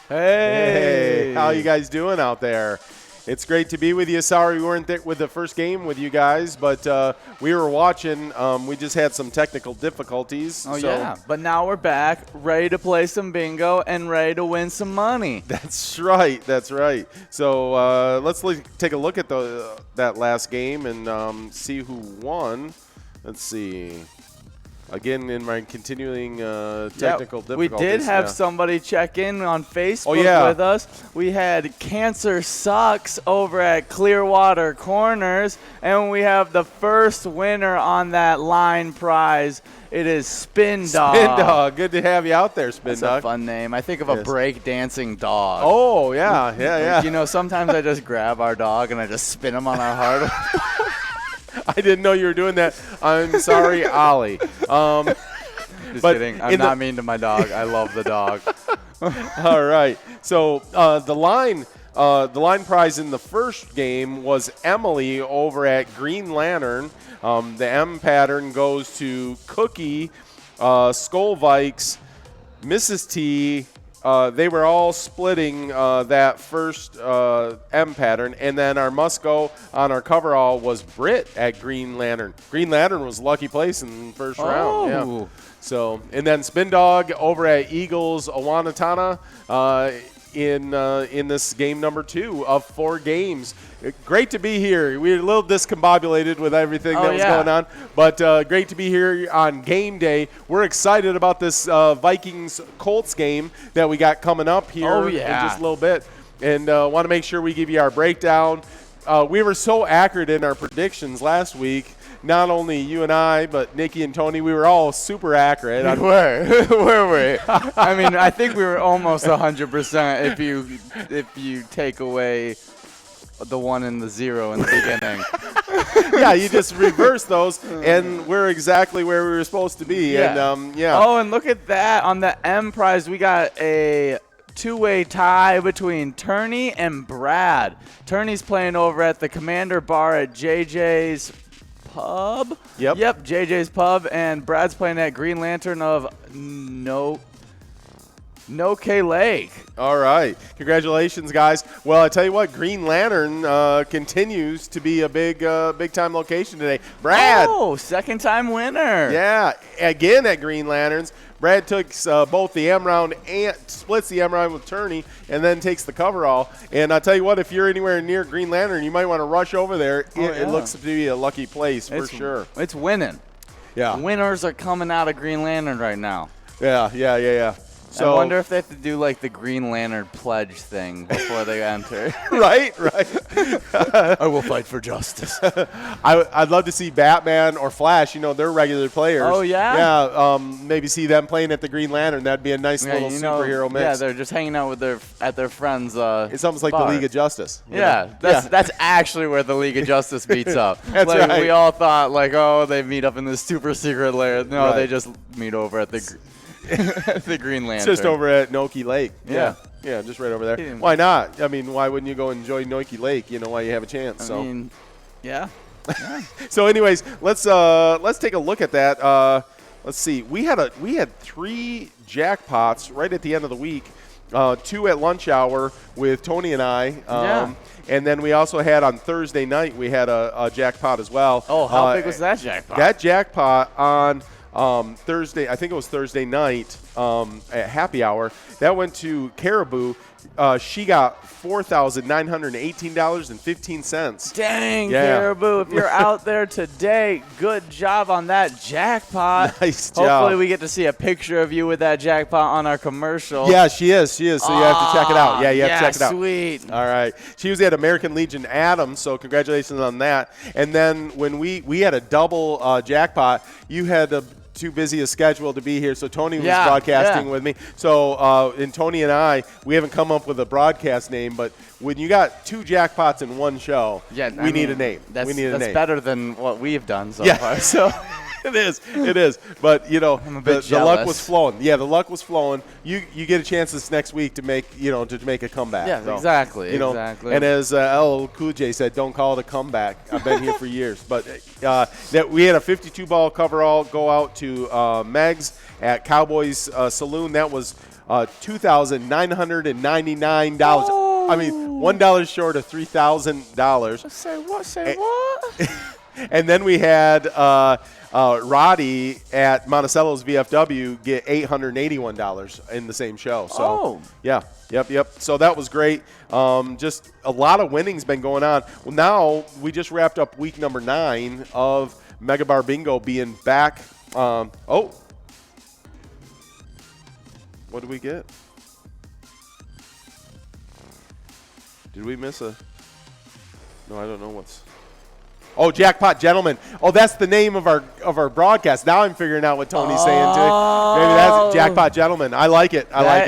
Hey. How you guys doing out there? It's great to be with you. Sorry we weren't there with the first game with you guys, but we were watching. We just had some technical difficulties. Yeah. But now we're back, ready to play some bingo and ready to win some money. That's right. That's right. So let's take a look at that last game and see who won. Let's see. Again, in my continuing technical difficulties. We did have somebody check in on Facebook with us. We had Cancer Sucks over at Clearwater Corners, and we have the first winner on that line prize. It is Spin Dog. Spin Dog. Good to have you out there, Spin That's Dog. That's a fun name. I think of a break-dancing dog. Oh, yeah. You know, sometimes I just grab our dog and I just spin him on our heart. I didn't know you were doing that. I'm sorry, Ollie. Just kidding. I'm not mean to my dog. I love the dog. All right. So the line prize in the first game was Emily over at Green Lantern. The M pattern goes to Cookie, Skull Vikes, Mrs. T. They were all splitting that first M pattern, and then our must-go on our coverall was Britt at Green Lantern. Green Lantern was lucky place in the first round. Yeah. So, and then Spin Dog over at Eagles Awanatana in this game number 2 of 4 games. Great to be here. We're a little discombobulated with everything that was going on, but great to be here on game day. We're excited about this Vikings Colts game that we got coming up here in just a little bit, and want to make sure we give you our breakdown. We were so accurate in our predictions last week. Not only you and I, but Nikki and Tony, we were all super accurate. We were. Were we? I mean, I think we were almost 100% if you take away the 1 and the 0 in the beginning. Yeah, you just reverse those, and we're exactly where we were supposed to be. Yeah. And Oh, and look at that. On the M prize, we got a two-way tie between Turney and Brad. Turney's playing over at the Commander Bar at JJ's Pub. Yep, JJ's Pub, and Brad's playing at Green Lantern of No K Lake. All right. Congratulations, guys. Well, I tell you what, Green Lantern continues to be a big-time location today. Brad. Oh, second-time winner. Yeah, again at Green Lanterns. Brad took both the M round and splits the M round with Turney, and then takes the coverall. And I'll tell you what, if you're anywhere near Green Lantern, you might want to rush over there. It looks to be a lucky place for sure. It's winning. Yeah. Winners are coming out of Green Lantern right now. Yeah. So I wonder if they have to do like the Green Lantern pledge thing before they enter. Right. I will fight for justice. I'd love to see Batman or Flash. You know, they're regular players. Oh, yeah? Yeah, maybe see them playing at the Green Lantern. That'd be a nice little superhero mix. Yeah, they're just hanging out with their friends' It's almost like bar. the League of Justice. That's actually where the League of Justice meets up. That's like, right. We all thought, like, oh, they meet up in this super secret lair. No, they just meet over at the the Green Lantern. It's just over at Noki Lake. Yeah, just right over there. Why not? I mean, why wouldn't you go enjoy Noki Lake? You know, why you have a chance. I mean, yeah. So, anyways, let's take a look at that. Let's see. We had 3 jackpots right at the end of the week. 2 at lunch hour with Tony and I. And then we also had on Thursday night, we had a jackpot as well. Oh, how big was that jackpot? That jackpot on Thursday, I think it was Thursday night at happy hour, that went to Caribou. She got $4,918.15. Dang, Caribou. If you're out there today, good job on that jackpot. Nice job. Hopefully we get to see a picture of you with that jackpot on our commercial. Yeah, she is. So you have to check it out. Yeah, you have to check it out. Sweet. All right. She was at American Legion Adams, so congratulations on that. And then when we had a double jackpot, you had too busy a schedule to be here, so Tony was broadcasting with me. So, and Tony and I, we haven't come up with a broadcast name, but when you got 2 jackpots in one show, we need a name. That's better than what we've done so far. So It is. But, you know, the luck was flowing. Yeah, the luck was flowing. You get a chance this next week to make a comeback. Yeah, so, exactly. And as LL Cool J said, don't call it a comeback. I've been here for years. But that we had a 52-ball coverall go out to Megs at Cowboys Saloon. That was $2,999. Oh. I mean, $1 short of $3,000. Say what? Say what? And then we had Roddy at Monticello's VFW get $881 in the same show. So, yeah, yep. So that was great. Just a lot of winning's been going on. Well, now we just wrapped up week number 9 of Mega Bar Bingo being back. What did we get? Did we miss a? No, I don't know what's. Oh, Jackpot Gentlemen. Oh, that's the name of our broadcast. Now I'm figuring out what Tony's saying too. Maybe that's Jackpot Gentlemen. I like it. I like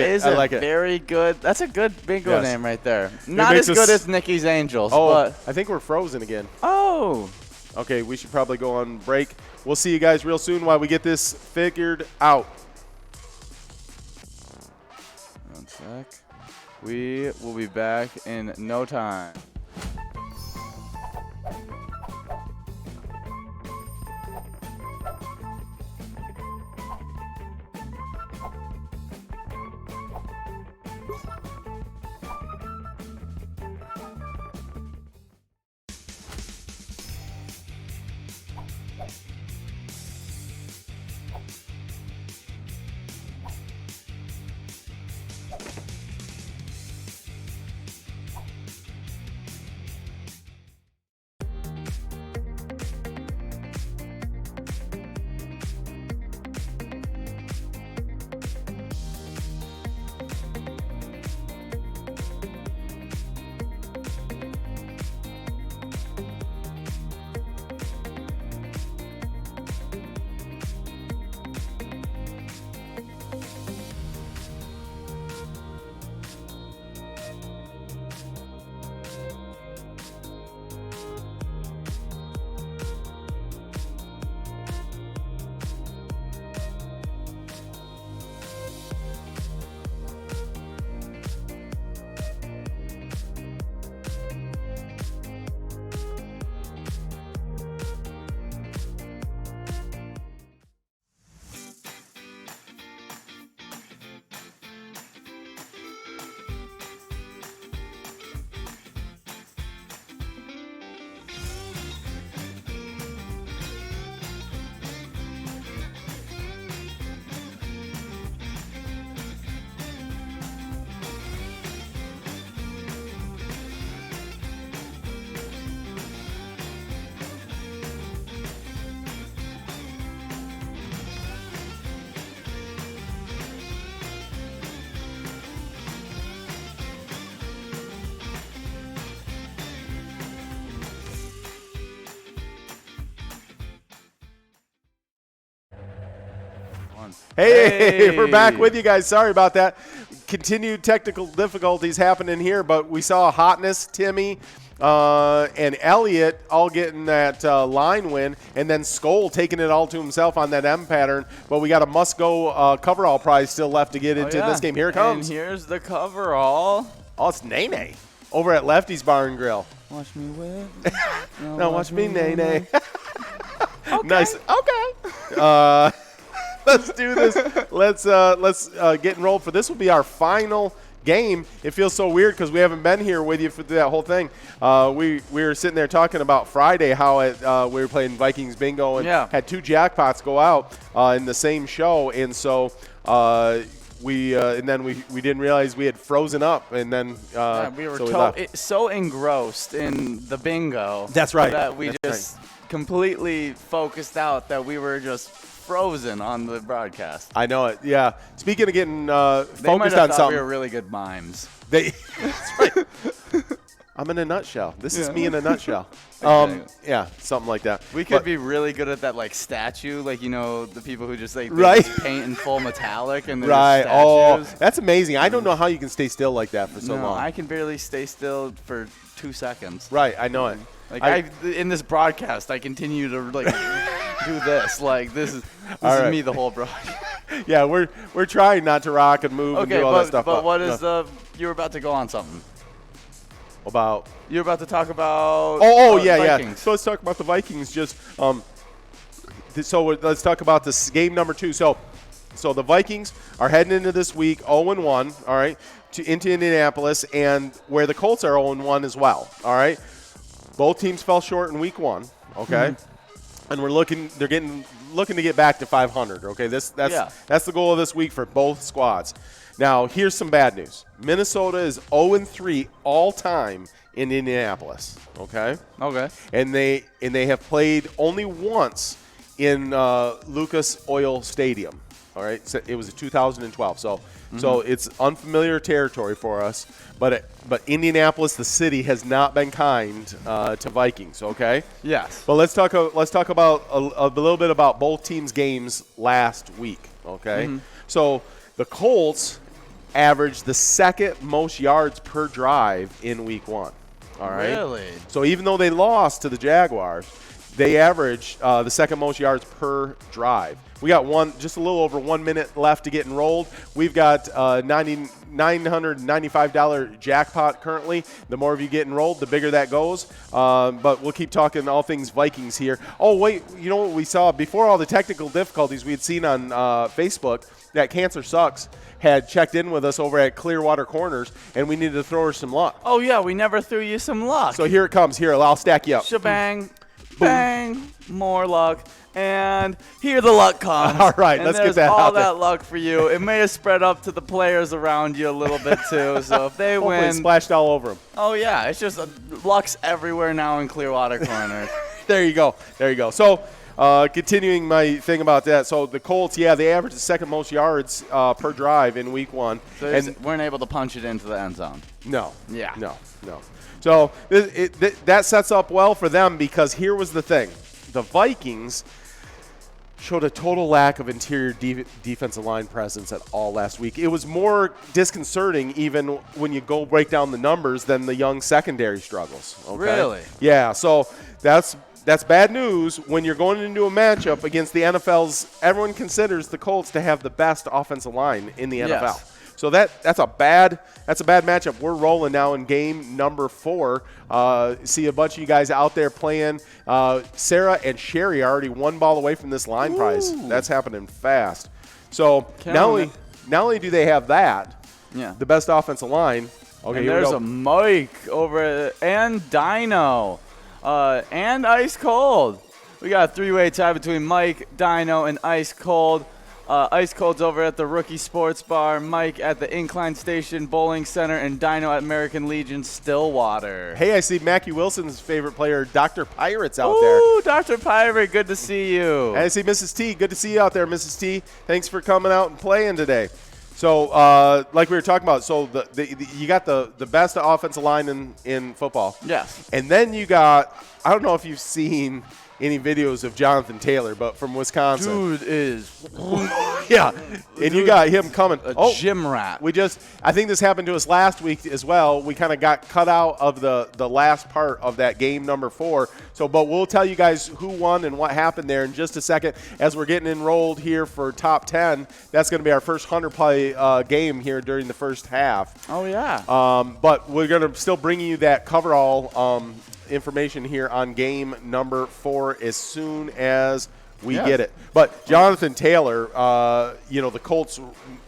it. Very good. That's a good bingo name right there. Not as good as Nikki's Angels. Oh, but I think we're frozen again. Oh. Okay, we should probably go on break. We'll see you guys real soon while we get this figured out. One sec. We will be back in no time. Hey, we're back with you guys. Sorry about that. Continued technical difficulties happening here, but we saw Hotness, Timmy, and Elliot all getting that line win, and then Skoll taking it all to himself on that M pattern. But we got a must-go coverall prize still left to get into this game. Here it comes. And here's the coverall. Oh, it's Nene over at Lefty's Bar and Grill. Watch me whip. No, watch me Nene. Okay. Nice. Okay. Let's do this. Let's get enrolled for this. Will be our final game. It feels so weird because we haven't been here with you for that whole thing. We were sitting there talking about Friday how we were playing Vikings bingo and had 2 jackpots go out in the same show, and so we didn't realize we had frozen up, and then we were so, so engrossed in the bingo. That's right. That we just completely focused out that we were just frozen on the broadcast. I know it. Yeah. Speaking of getting they might focused have on thought something, we were really good mimes. That's right. I'm in a nutshell. This is me in a nutshell. Yeah, something like that. We could be really good at that, like statue, like the people who just like just paint in full metallic and they're right. statues. Oh, that's amazing. I don't know how you can stay still like that for so long. I can barely stay still for 2 seconds. Right, I know it. Like in this broadcast, I continue to like do this. Like this is me the whole broadcast. Yeah, we're trying not to rock and move and do all that stuff. But what is you were about to go on something? About you were about to talk about Vikings. So let's talk about the Vikings. Just so let's talk about this game number 2. So So the Vikings are heading into this week 0-1, all right, into Indianapolis, and where the Colts are 0-1 as well, all right. Both teams fell short in week 1, okay, and they're looking to get back to 500, okay. That's the goal of this week for both squads. Now here's some bad news. Minnesota is 0-3 all time in Indianapolis, okay. Okay. And they have played only once in Lucas Oil Stadium. All right, so it was 2012, so it's unfamiliar territory for us. But Indianapolis, the city, has not been kind to Vikings. Okay. Yes. But let's talk about a little bit about both teams' games last week. Okay. So the Colts averaged the second most yards per drive in week 1. All right. Really? So even though they lost to the Jaguars, they averaged the second most yards per drive. We got just a little over 1 minute left to get enrolled. We've got $995 jackpot currently. The more of you get enrolled, the bigger that goes. But we'll keep talking all things Vikings here. Oh, wait, you know what we saw? Before all the technical difficulties we had seen on Facebook, that Cancer Sucks had checked in with us over at Clearwater Corners, and we needed to throw her some luck. Oh, yeah, we never threw you some luck. So here it comes. Here, I'll stack you up. Shebang. Bang, more luck, and here the luck comes. All right, let's get that all out there. that luck for you. It may have spread up to the players around you a little bit too. So if they Hopefully win, it splashed all over them. oh yeah, it's just luck's everywhere now in Clearwater Corners. There you go. So continuing my thing about that. So the Colts, they averaged the second most yards per drive in week 1. So and weren't able to punch it into the end zone. No. Yeah. No. So that sets up well for them, because here was the thing. The Vikings showed a total lack of interior defensive line presence at all last week. It was more disconcerting even when you go break down the numbers than the young secondary struggles. Okay? Really? Yeah, so that's bad news when you're going into a matchup against the NFL's. Everyone considers the Colts to have the best offensive line in the NFL. Yes. So that's a bad matchup. We're rolling now in game number 4. See a bunch of you guys out there playing. Sarah and Sherry are already one ball away from this line prize. That's happening fast. So not only do they have that, the best offensive line. Okay, and there's a Mike over and Dino, and Ice Cold. We got a 3-way tie between Mike, Dino, and Ice Cold. Ice Cold's over at the Rookie Sports Bar, Mike at the Incline Station Bowling Center, and Dino at American Legion Stillwater. Hey, I see Mackie Wilson's favorite player, Dr. Pirates, out there. Ooh, Dr. Pirate, good to see you. And I see Mrs. T. Good to see you out there, Mrs. T. Thanks for coming out and playing today. So, like we were talking about, so you got the best offensive line in football. Yes. And then you got, I don't know if you've seen any videos of Jonathan Taylor, but from Wisconsin. Dude is yeah, and you got him coming. a gym rat. I think this happened to us last week as well. We kind of got cut out of the last part of that game number 4. So, but we'll tell you guys who won and what happened there in just a second as we're getting enrolled here for top 10. That's going to be our first 100-play game here during the first half. Oh, yeah. But we're going to still bring you that coverall information here on game number 4 as soon as we get it. But Jonathan Taylor, the Colts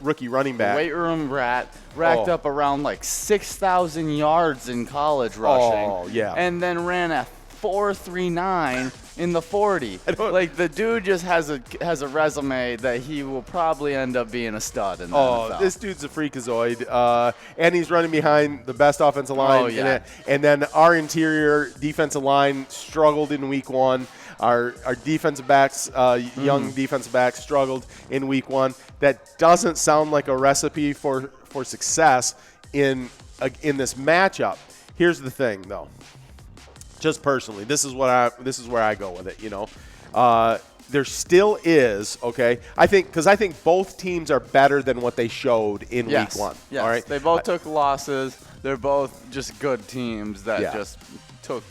rookie running back. Weight room rat, racked up around like 6,000 yards in college rushing. Oh, yeah. And then ran a 4.39 in the 40. Like, the dude just has a resume that he will probably end up being a stud in the NFL. This dude's a freakazoid. And he's running behind the best offensive line. Oh, yeah. And then our interior defensive line struggled in week 1. Our defensive backs, young defensive backs, struggled in week 1. That doesn't sound like a recipe for success in this matchup. Here's the thing, though. Just personally, this is where I go with it. There still is, okay. I think both teams are better than what they showed in week 1. Yes. All right. They both took losses. They're both just good teams that just took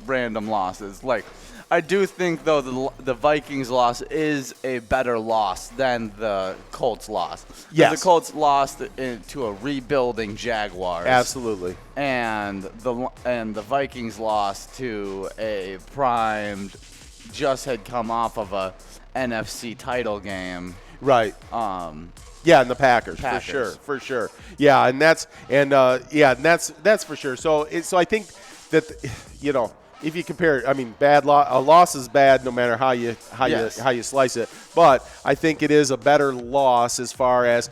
random losses. Like, I do think, though, the Vikings loss is a better loss than the Colts loss. Yes. The Colts lost to a rebuilding Jaguars. Absolutely. And the Vikings lost to a primed, just had come off of a NFC title game. Right. Yeah, and the Packers. For sure. Yeah, and that's for sure. So I think that if you compare, I mean, a loss is bad no matter how you slice it. But I think it is a better loss as far as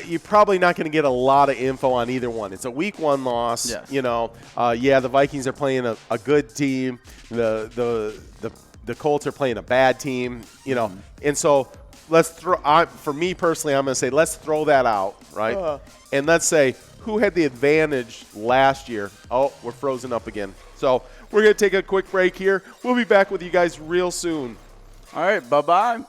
you're probably not going to get a lot of info on either one. It's a week 1 loss. Yes. The Vikings are playing a good team. The Colts are playing a bad team. And so for me personally, I'm going to say let's throw that out, right? And let's say who had the advantage last year. Oh, we're frozen up again. So we're going to take a quick break here. We'll be back with you guys real soon. All right, bye-bye.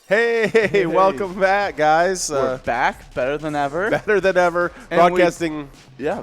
Hey, welcome back, guys. We're back, better than ever. Better than ever. And Broadcasting.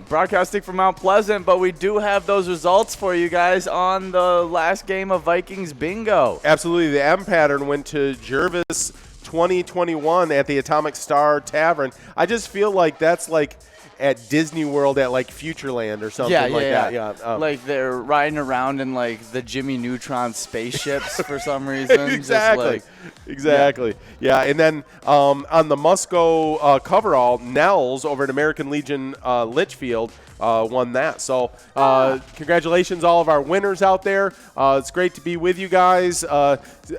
Broadcasting from Mount Pleasant, but we do have those results for you guys on the last game of Vikings Bingo. Absolutely. The M pattern went to Jervis 2021 at the Atomic Star Tavern. I just feel like that's like at Disney World at like Futureland or something that. Yeah. Like they're riding around in like the Jimmy Neutron spaceships for some reason. Exactly. Just Exactly. Yeah. And then on the Musco coverall, Nels over at American Legion Litchfield won that. So congratulations, all of our winners out there. It's great to be with you guys.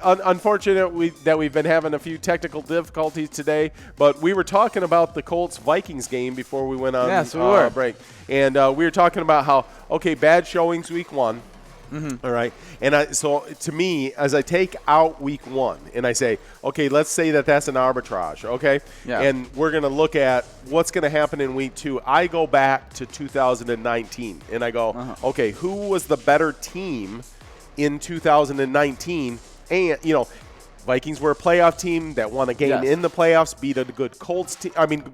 Unfortunate that we've been having a few technical difficulties today, but we were talking about the Colts Vikings game before we went on Yes, we were. break. And we were talking about how, bad showings week one. Mm-hmm. All right. And so to me, as I take out week one and I say, okay, let's say that's an arbitrage, okay? Yeah. And we're going to look at what's going to happen in week two. I go back to 2019 and I go, okay, who was the better team in 2019? And, Vikings were a playoff team that won a game in the playoffs, beat a good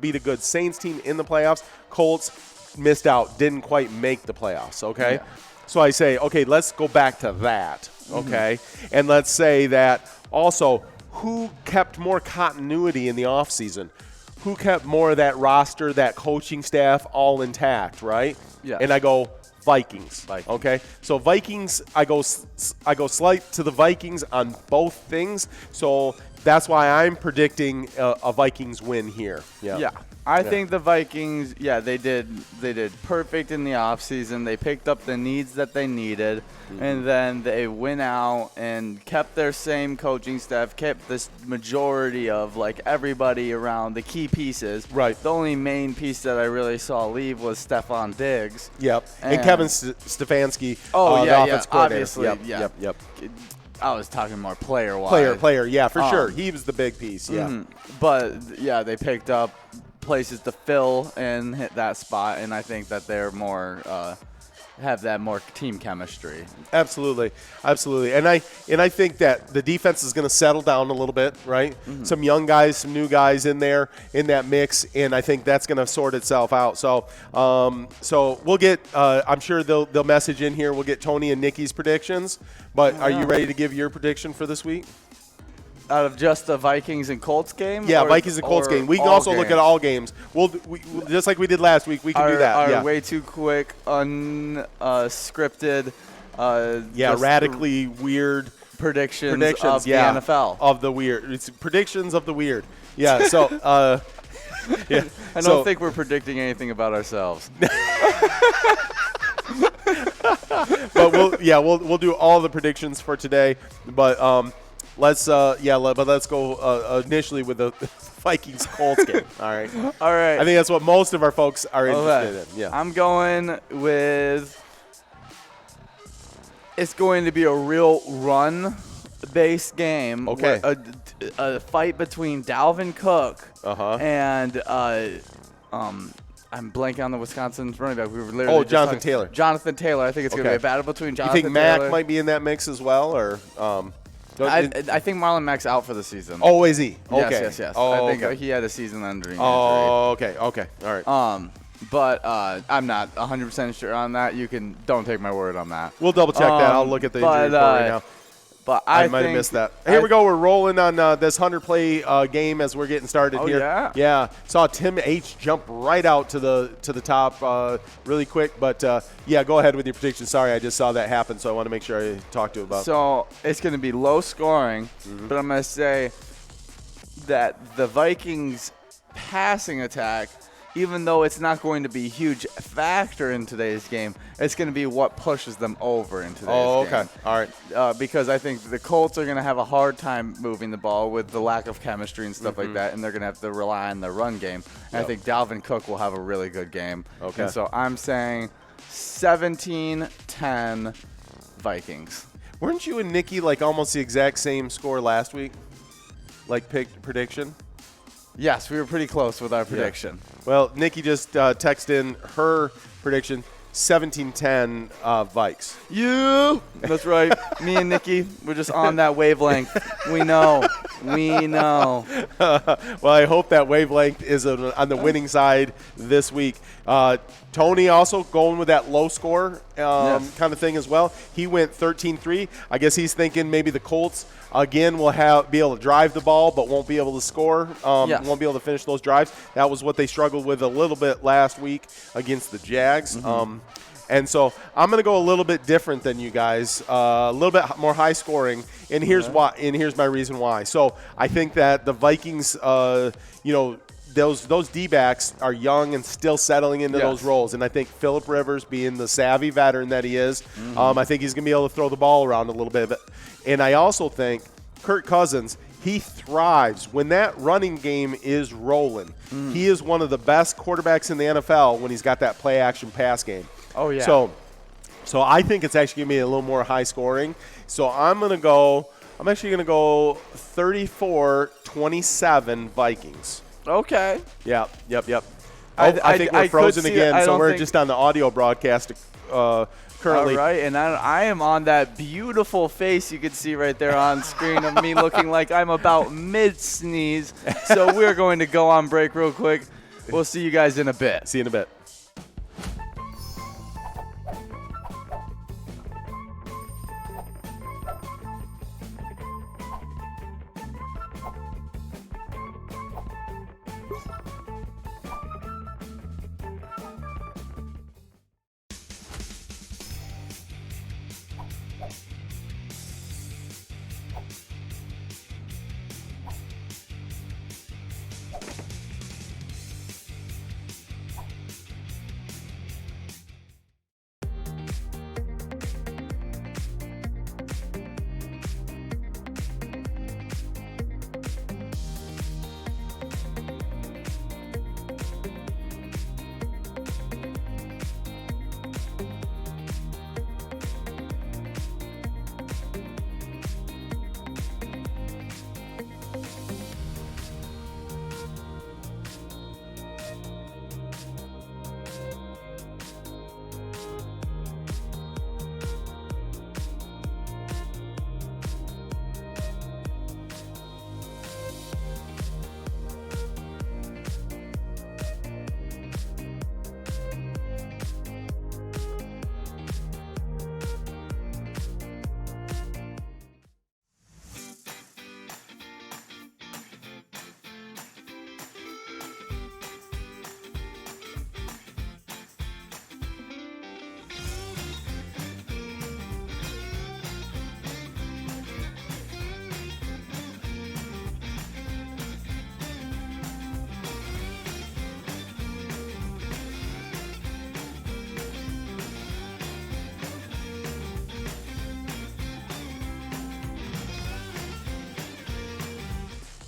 beat a good Saints team in the playoffs. Colts missed out, didn't quite make the playoffs, okay? Yeah. So I say, okay, let's go back to that, okay? Mm-hmm. And let's say that also who kept more continuity in the offseason? Who kept more of that roster, that coaching staff all intact, right? Yeah. And I go Vikings. Okay? So Vikings, I go slight to the Vikings on both things. So that's why I'm predicting a Vikings win here. Yeah. I think the Vikings, they did perfect in the offseason. They picked up the needs that they needed, and then they went out and kept their same coaching staff, kept this majority of, everybody around, the key pieces. Right. The only main piece that I really saw leave was Stephon Diggs. Yep. And Kevin Stefanski, the offense coordinator. Obviously. Yep. I was talking more player-wise. Player, yeah, for sure. He was the big piece, yeah. Mm-hmm. But, they picked up places to fill and hit that spot, and I think that they're more have that more team chemistry. Absolutely. And I think that the defense is going to settle down a little bit, right? Mm-hmm. Some young guys, some new guys in there in that mix, and I think that's going to sort itself out. So we'll get. I'm sure they'll message in here. We'll get Tony and Nikki's predictions. But are you ready to give your prediction for this week? Out of just the Vikings and Colts game? Yeah, Vikings and Colts game. We can also look at all games. We'll just like we did last week. We can do that. Our way too quick, unscripted. Radically weird predictions of the NFL. Of the weird. It's predictions of the weird. Yeah. So. I don't think we're predicting anything about ourselves. But we'll do all the predictions for today. But let's go initially with the Vikings Colts game. All right. I think that's what most of our folks are interested in. Yeah. I'm going with. It's going to be a real run-based game. Okay. A fight between Dalvin Cook and I'm blanking on the Wisconsin running back. We were literally Jonathan Taylor. Jonathan Taylor. I think it's going to be a battle between Jonathan Taylor. You think Mack might be in that mix as well, or? I think Marlon Mack's out for the season. Oh, is he? Okay. Yes. Oh, I think he had a season-ending injury. Oh, okay. All right. But I'm not 100% sure on that. Don't take my word on that. We'll double check that. I'll look at the injury report right now. But I might have missed that. Here we go. We're rolling on this 100-play game as we're getting started here. Yeah. Saw Tim H jump right out to the top really quick. But, go ahead with your prediction. Sorry, I just saw that happen, so I want to make sure I talk to you about it. So it's going to be low scoring, but I'm going to say that the Vikings passing attack, even though it's not going to be a huge factor in today's game, it's going to be what pushes them over in today's game. Oh, okay. All right. Because I think the Colts are going to have a hard time moving the ball with the lack of chemistry and stuff like that, and they're going to have to rely on the run game. And I think Dalvin Cook will have a really good game. Okay. And so I'm saying 17-10 Vikings. Weren't you and Nikki almost the exact same score last week? Prediction? Yes, we were pretty close with our prediction. Yeah. Well, Nikki just texted in her prediction, 17-10 Vikes. That's right. Me and Nikki, we're just on that wavelength. We know. We know. Well, I hope that wavelength is on the winning side this week. Tony also going with that low score Yes. kind of thing as well. He went 13-3. I guess he's thinking maybe the Colts again will be able to drive the ball but won't be able to score, Yes. won't be able to finish those drives. That was what they struggled with a little bit last week against the Jags. And so I'm going to go a little bit different than you guys, a little bit more high scoring. And here's why. And here's my reason why. So I think that the Vikings, those D-backs are young and still settling into those roles. And I think Phillip Rivers, being the savvy veteran that he is, I think he's going to be able to throw the ball around a little bit. And I also think Kirk Cousins, he thrives when that running game is rolling. He is one of the best quarterbacks in the NFL when he's got that play-action pass game. Oh, yeah. So I think it's actually going to be a little more high scoring. So I'm actually going to go 34-27 Vikings. Okay. Yep. I think I we're frozen could see again, it. so we're just on the audio broadcast currently. All right, and I am on that beautiful face you can see right there on screen of me looking like I'm about mid-sneeze. So we're going to go on break real quick. We'll see you guys in a bit. See you in a bit.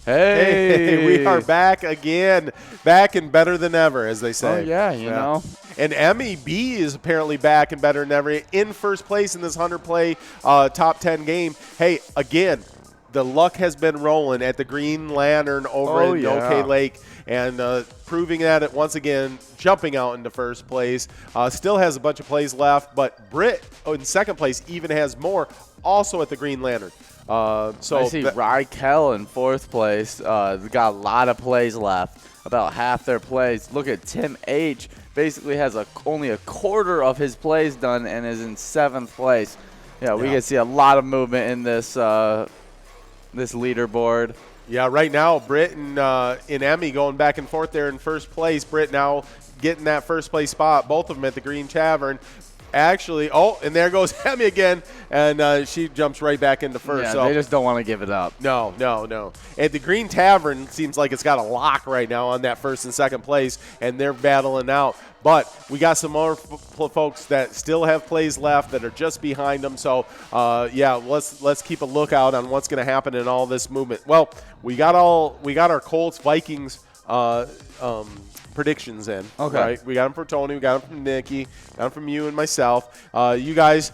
Hey, we are back again, back and better than ever, as they say. Oh, yeah, you know. And MEB is apparently back and better than ever, in first place in this 100-play top 10 game. Hey, again, the luck has been rolling at the Green Lantern over in OK Lake, and proving that it once again, jumping out into first place. Still has a bunch of plays left, but Britt in second place even has more, also at the Green Lantern. So I see Raquel in fourth place. Got a lot of plays left, about half their plays. Look at Tim H. Basically has only a quarter of his plays done and is in seventh place. Yeah, we can see a lot of movement in this this leaderboard. Yeah, right now, Britt and Emmy going back and forth there in first place. Britt now getting that first place spot, both of them at the Green Tavern. Actually, and there goes Emmy again, and she jumps right back into first. Yeah, so they just don't want to give it up. No. At the Green Tavern, seems like it's got a lock right now on that first and second place, and they're battling out. But we got some more folks that still have plays left that are just behind them. So, let's keep a lookout on what's going to happen in all this movement. Well, we got our Colts Vikings predictions in. Okay. Right? We got them from Tony. We got them from Nikki. Got them from you and myself. You guys,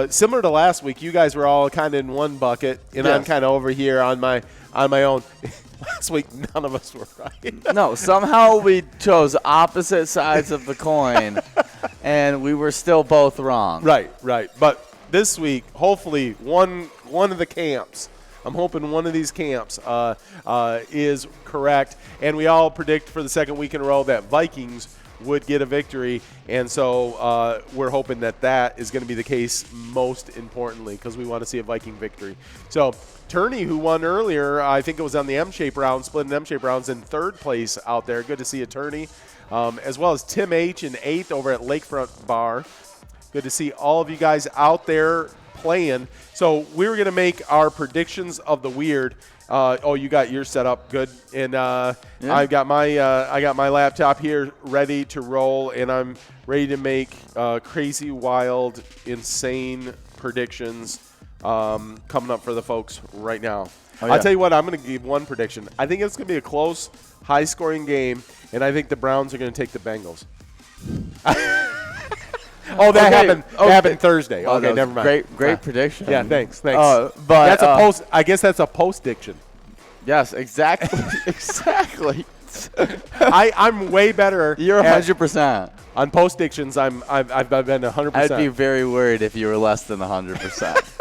similar to last week, you guys were all kind of in one bucket, and I'm kind of over here on my own. Last week, none of us were right. No, somehow we chose opposite sides of the coin, and we were still both wrong. Right. But this week, hopefully, one of the camps I'm hoping one of these camps is correct. And we all predict for the second week in a row that Vikings would get a victory. And so we're hoping that that is going to be the case most importantly because we want to see a Viking victory. So Turney, who won earlier, I think it was on the M-shape round, split in M-shape rounds, in third place out there. Good to see a Turney. As well as Tim H. in eighth over at Lakefront Bar. Good to see all of you guys out there playing. So we were going to make our predictions of the weird. You got yours set up, good. And I got my laptop here ready to roll, and I'm ready to make crazy, wild, insane predictions coming up for the folks right now. Oh, yeah. I'll tell you what, I'm going to give one prediction. I think it's going to be a close, high-scoring game, and I think the Browns are going to take the Bengals. Happened Thursday. Okay, never mind. Great prediction. Yeah, thanks. But that's a post. I guess that's a post-diction. Yes, exactly. Exactly. I'm way better. You're 100%. On post-dictions, I've been 100%. I'd be very worried if you were less than 100%.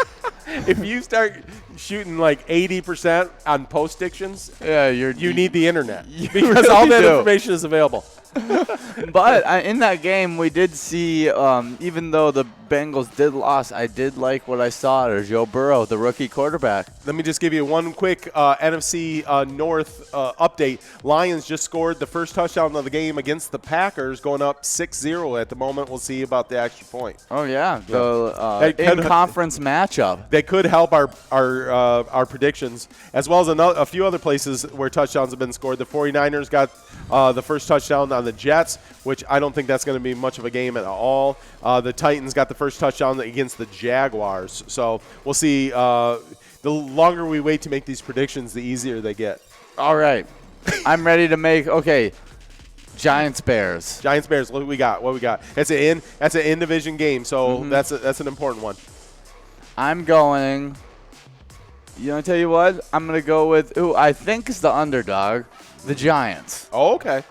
If you start shooting like 80% on post-dictions, you need the internet because really all that information is available. But in that game, we did see, even though the Bengals did lose, I did like what I saw out of Joe Burrow, the rookie quarterback. Let me just give you one quick NFC North update. Lions just scored the first touchdown of the game against the Packers, going up 6-0 at the moment. We'll see about the extra point. Oh, yeah. The in-conference matchup. They could help our predictions, as well as a few other places where touchdowns have been scored. The 49ers got the first touchdown on the Jets, which I don't think that's going to be much of a game at all. The Titans got the first touchdown against the Jaguars. So we'll see. The longer we wait to make these predictions, the easier they get. All right. I'm ready to make, Giants-Bears. Giants-Bears, what we got? That's an in-division game, so that's an important one. I'm going, tell you what? I'm going to go with, I think is the underdog, the Giants. Oh, okay.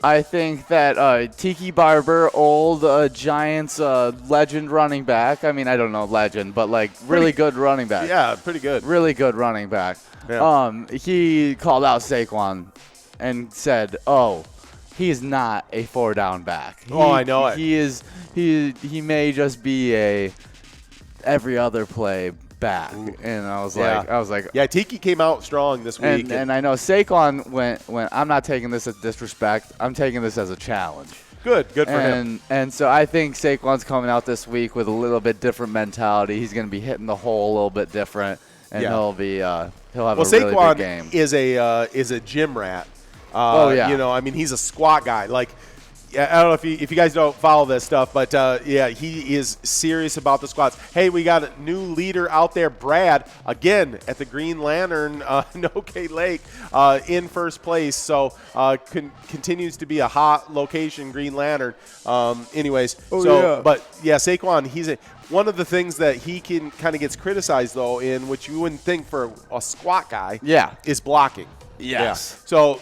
I think that Tiki Barber, old Giants legend running back. I mean, I don't know legend, but really good running back. Yeah, pretty good. Really good running back. Yeah. He called out Saquon and said, he's not a 4-down back. I know it. He is. He may just be a every other play back. And I was like, yeah, Tiki came out strong this week. And I know Saquon went, I'm not taking this as disrespect. I'm taking this as a challenge. Good for him. And so I think Saquon's coming out this week with a little bit different mentality. He's going to be hitting the hole a little bit different, and he'll have a really big game. Saquon is a gym rat. He's a squat guy. I don't know if you guys don't follow this stuff, but he is serious about the squats. Hey, we got a new leader out there, Brad, again at the Green Lantern, OK Lake, in first place. So continues to be a hot location, Green Lantern. But Saquon, one of the things that he kind of gets criticized though, in which you wouldn't think for a squat guy, is blocking. Yes. Yeah. So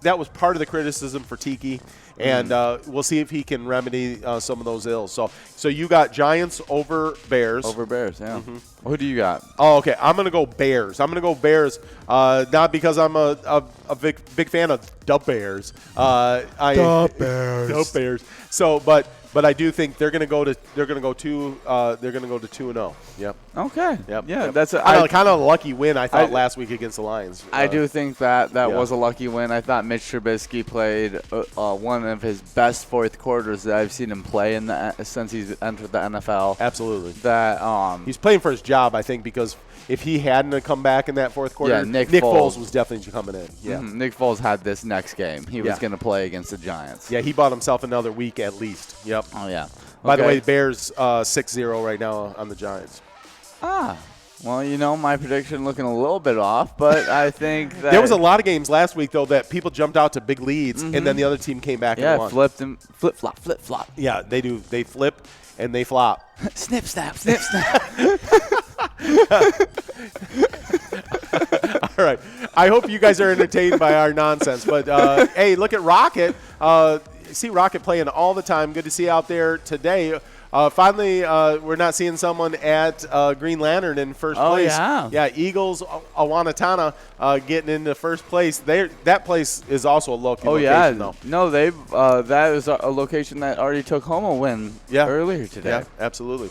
that was part of the criticism for Tiki. And we'll see if he can remedy some of those ills. So you got Giants over Bears. Over Bears, yeah. Who do you got? Oh, okay. I'm going to go Bears. Not because I'm a big fan of the Bears. The Bears. So, but I do think they're going to go to 2-0. Yep. Okay. Yep. Yeah, yep. that's kind of a lucky win I thought last week against the Lions. I do think that was a lucky win. I thought Mitch Trubisky played one of his best fourth quarters that I've seen him play since he's entered the NFL. Absolutely. That he's playing for his job, I think, because if he hadn't come back in that fourth quarter, Nick Foles was definitely coming in. Yeah. Nick Foles had this next game. He was going to play against the Giants. Yeah, he bought himself another week at least. Yep. Oh, yeah. By the way, Bears 6-0 right now on the Giants. Well, my prediction looking a little bit off, but I think that there was a lot of games last week though that people jumped out to big leads, and then the other team came back and won. Flip flop. Yeah, they do. They flip and they flop. Snip snap, snip snap. All right. I hope you guys are entertained by our nonsense. But hey, look at Rocket. See Rocket playing all the time. Good to see out there today. Finally, we're not seeing someone at Green Lantern in first place. Yeah. Yeah, Eagles, Awanatana getting into first place. That place is also a local location, though. No, that is a location that already took home a win earlier today. Yeah, absolutely.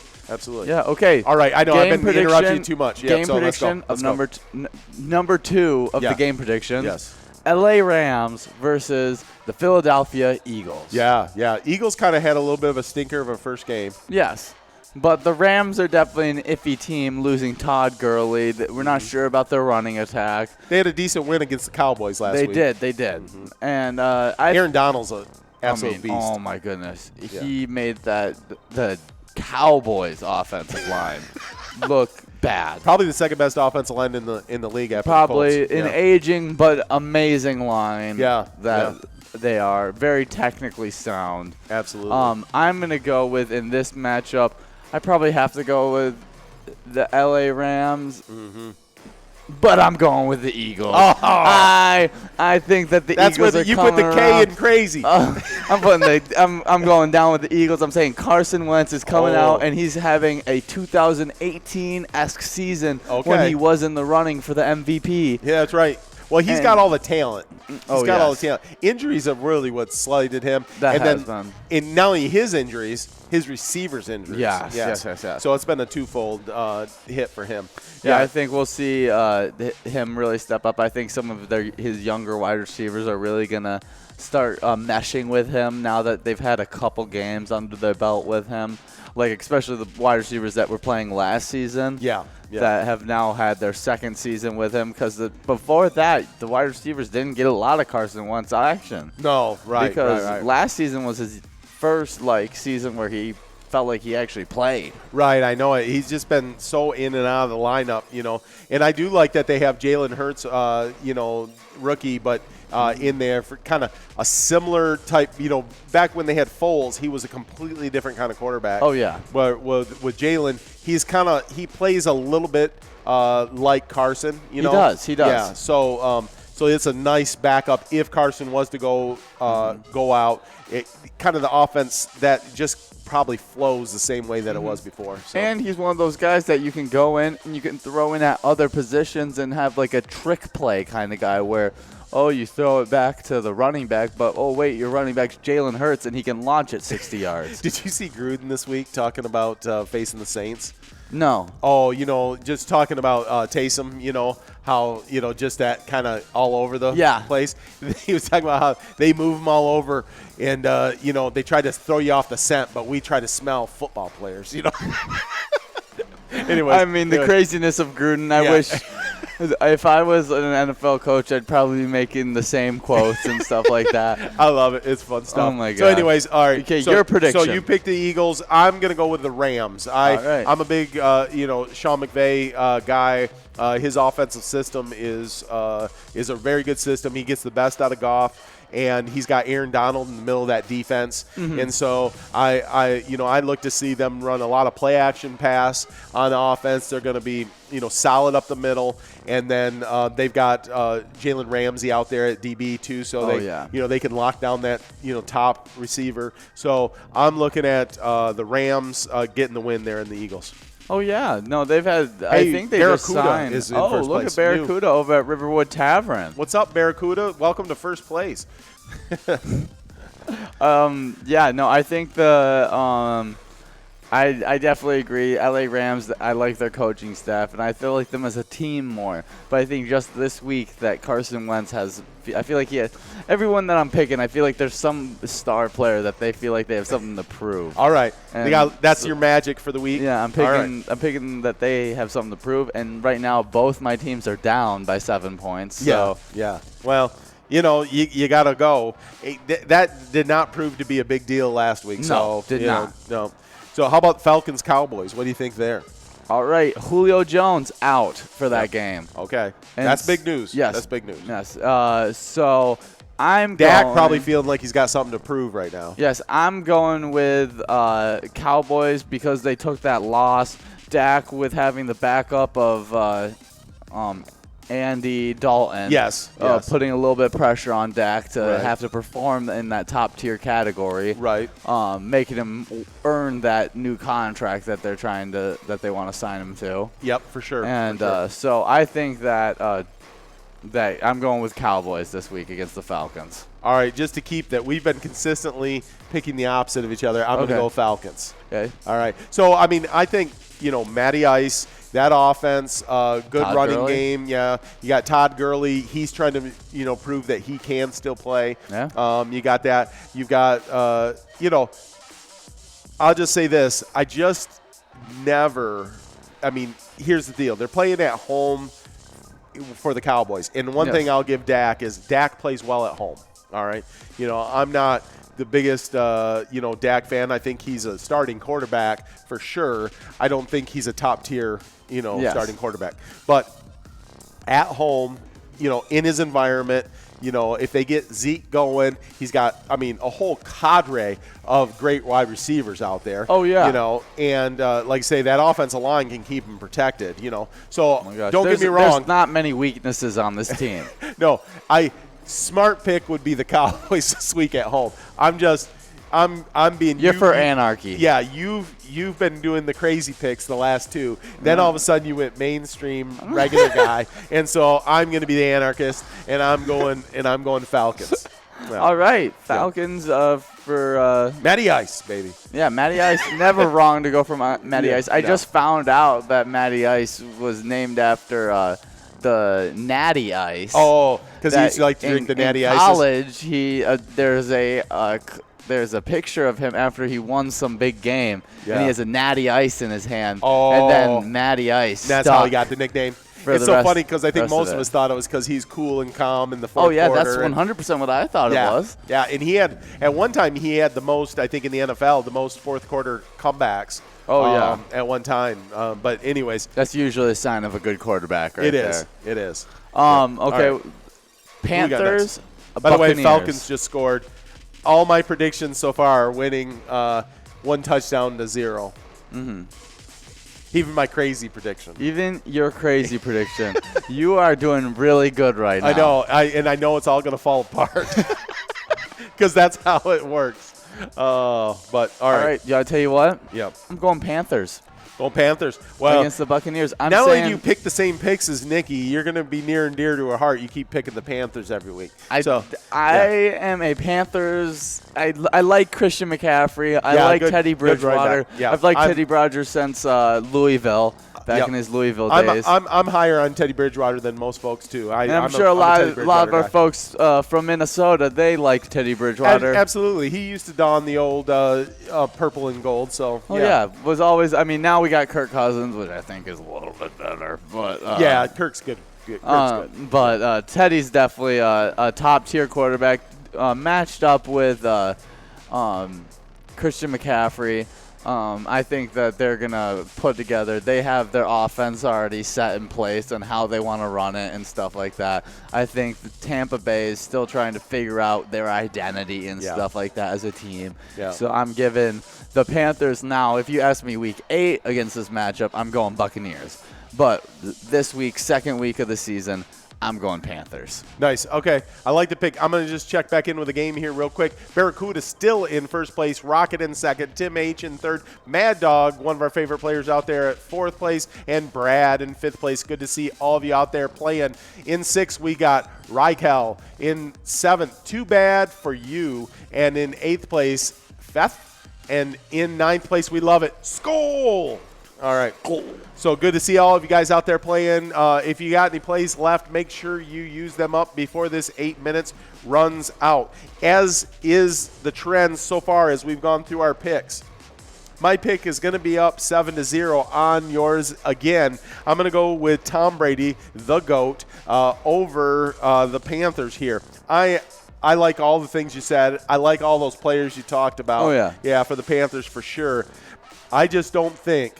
Yeah, okay. All right, I know I've been interrupting you too much. Game so prediction let's go. of number 2 of the game predictions. Yes. LA Rams versus the Philadelphia Eagles. Yeah. Eagles kind of had a little bit of a stinker of a first game. Yes. But the Rams are definitely an iffy team, losing Todd Gurley. We're not sure about their running attack. They had a decent win against the Cowboys last week. They did. And Aaron Donald's an absolute beast. Oh, my goodness. Yeah. He made the Cowboys' offensive line look bad. Probably the second best offensive line in the league after probably the Colts. An aging but amazing line. Yeah. They are very technically sound. Absolutely. I'm going to go with, in this matchup, I probably have to go with the LA Rams. But I'm going with the Eagles. Oh. I think that the Eagles are you coming put the K around. in crazy. I'm going down with the Eagles. I'm saying Carson Wentz is coming out, and he's having a 2018-esque season when he was in the running for the MVP. Yeah, that's right. Well, he's got all the talent. He's got all the talent. Injuries are really what slighted him. And not only his injuries, his receivers' injuries. Yes. So it's been a twofold hit for him. Yeah, I think we'll see him really step up. I think some of his younger wide receivers are really going to start meshing with him now that they've had a couple games under their belt with him. Like, especially the wide receivers that were playing last season. Yeah. That have now had their second season with him, because before that, the wide receivers didn't get a lot of Carson Wentz action. No, right. Because last season was his first season where he felt like he actually played. Right, I know it. He's just been so in and out of the lineup, And I do like that they have Jalen Hurts, rookie, but in there for kind of a similar type. Back when they had Foles, he was a completely different kind of quarterback. Oh yeah. But with Jalen, he plays a little bit like Carson. He does. Yeah. So it's a nice backup if Carson was to go out. Kind of the offense that just probably flows the same way that it was before. So. And he's one of those guys that you can go in and you can throw in at other positions and have like a trick play kind of guy where, you throw it back to the running back, but wait, your running back's Jalen Hurts and he can launch it 60 yards. Did you see Gruden this week talking about facing the Saints? No. Oh, just talking about Taysom, how, just that kind of all over the place. He was talking about how they move him all over and, they try to throw you off the scent, but we try to smell football players, Anyways, the craziness of Gruden, I wish if I was an NFL coach, I'd probably be making the same quotes and stuff like that. I love it. It's fun stuff. Oh, my God. So, anyways, all right. Okay, your prediction. So, you picked the Eagles. I'm going to go with the Rams. I'm a big, Sean McVay guy. His offensive system is a very good system. He gets the best out of Goff. And he's got Aaron Donald in the middle of that defense. And so I look to see them run a lot of play action pass on the offense. They're going to be, solid up the middle. And then they've got Jalen Ramsey out there at DB too. So they can lock down that, top receiver. So I'm looking at the Rams getting the win there in the Eagles. Oh, yeah. No, they've had – I think they just signed. Is in first look place. at Barracuda over at Riverwood Tavern. What's up, Barracuda? Welcome to first place. I think I definitely agree. LA Rams, I like their coaching staff, and I feel like them as a team more. But I think just this week that Carson Wentz has – I feel like he has – everyone that I'm picking, I feel like there's some star player that they feel like they have something to prove. All right. That's your magic for the week? Yeah, I'm picking that they have something to prove. And right now, both my teams are down by 7 points. So. Yeah. Well – you got to go. That did not prove to be a big deal last week. No, did not. No. So how about Falcons-Cowboys? What do you think there? All right. Julio Jones out for that game. Okay. That's big news. Yes. That's big news. Yes. So I'm Dak probably feeling like he's got something to prove right now. Yes. I'm going with Cowboys because they took that loss. Dak with having the backup of Andy Dalton. Yes. Putting a little bit of pressure on Dak to Right. have to perform in that top tier category. Right. Making him earn that new contract that they want to sign him to. Yep, for sure. And for sure. so I think that that I'm going with Cowboys this week against the Falcons. All right, just to keep that, we've been consistently picking the opposite of each other. I'm going to go Falcons. Okay. All right. So, I mean, I think, Matty Ice, that offense, good Todd running Gurley. game. Yeah. You got Todd Gurley. He's trying to, prove that he can still play. Yeah. You got that. You've got, I'll just say this. I just never – I mean, here's the deal. They're playing at home for the Cowboys. And one thing I'll give Dak is Dak plays well at home. All right. I'm not the biggest, Dak fan. I think he's a starting quarterback for sure. I don't think he's a top tier, starting quarterback. But at home, in his environment, if they get Zeke going, he's got, a whole cadre of great wide receivers out there. Oh, yeah. And like I say, that offensive line can keep him protected, So don't get me wrong. There's not many weaknesses on this team. No, smart pick would be the Cowboys this week at home. I'm being. You're for anarchy. Yeah, you've been doing the crazy picks the last two. Then all of a sudden you went mainstream regular guy, and so I'm going to be the anarchist, and I'm going Falcons. Well, all right, Falcons for Matty Ice, baby. Yeah, Matty Ice. Never wrong to go for Matty Ice. I just found out that Matty Ice was named after the Natty Ice. Oh, because he used to like to drink the Natty Ices. In college, there's a picture of him after he won some big game, and he has a Natty Ice in his hand. Oh. And then Matty Ice. That's how he got the nickname. It's so funny because I think most of us thought it was because he's cool and calm in the fourth quarter. Oh, yeah, that's 100% what I thought it was. Yeah, and at one time he had the most, I think, in the NFL, the most fourth quarter comebacks. Oh, yeah. At one time. But anyways. That's usually a sign of a good quarterback right there. It is. Okay. Right. Panthers, By the way, Buccaneers. Falcons just scored. All my predictions so far are winning 1 touchdown to 0. Mm-hmm. Even my crazy prediction. Even your crazy prediction. You are doing really good right now. I know. I know it's all going to fall apart because that's how it works. But all right. Yeah, I tell you what. Yep. I'm going Panthers. Go Panthers. Well, against the Buccaneers. Not only do you pick the same picks as Nikki, you're going to be near and dear to her heart. You keep picking the Panthers every week. I am a Panthers. I like Christian McCaffrey. I like Teddy Bridgewater. I've liked Teddy Bridgewater since Louisville. Back in his Louisville days. I'm higher on Teddy Bridgewater than most folks too. I'm sure a lot of our folks from Minnesota, they like Teddy Bridgewater. Absolutely, he used to don the old purple and gold. So was always. I mean, now we got Kirk Cousins, which I think is a little bit better. But Kirk's good. Kirk's good. But Teddy's definitely a top tier quarterback, matched up with Christian McCaffrey. I think that they're going to put together – they have their offense already set in place and how they want to run it and stuff like that. I think Tampa Bay is still trying to figure out their identity and stuff like that as a team. Yeah. So I'm giving the Panthers now – if you ask me week 8 against this matchup, I'm going Buccaneers. But this week, second week of the season – I'm going Panthers. Nice. Okay. I like the pick. I'm going to just check back in with the game here real quick. Barracuda still in first place. Rocket in second. Tim H in third. Mad Dog, one of our favorite players out there, at fourth place. And Brad in fifth place. Good to see all of you out there playing. In sixth, we got Rykel. In seventh, Too Bad for You. And in eighth place, Feth. And in ninth place, we love it, Skull. All right, cool. So good to see all of you guys out there playing. If you got any plays left, make sure you use them up before this 8 minutes runs out, as is the trend so far as we've gone through our picks. My pick is going to be up 7-0 on yours again. I'm going to go with Tom Brady, the GOAT, over the Panthers here. I like all the things you said. I like all those players you talked about. Oh, yeah. Yeah, for the Panthers for sure. I just don't think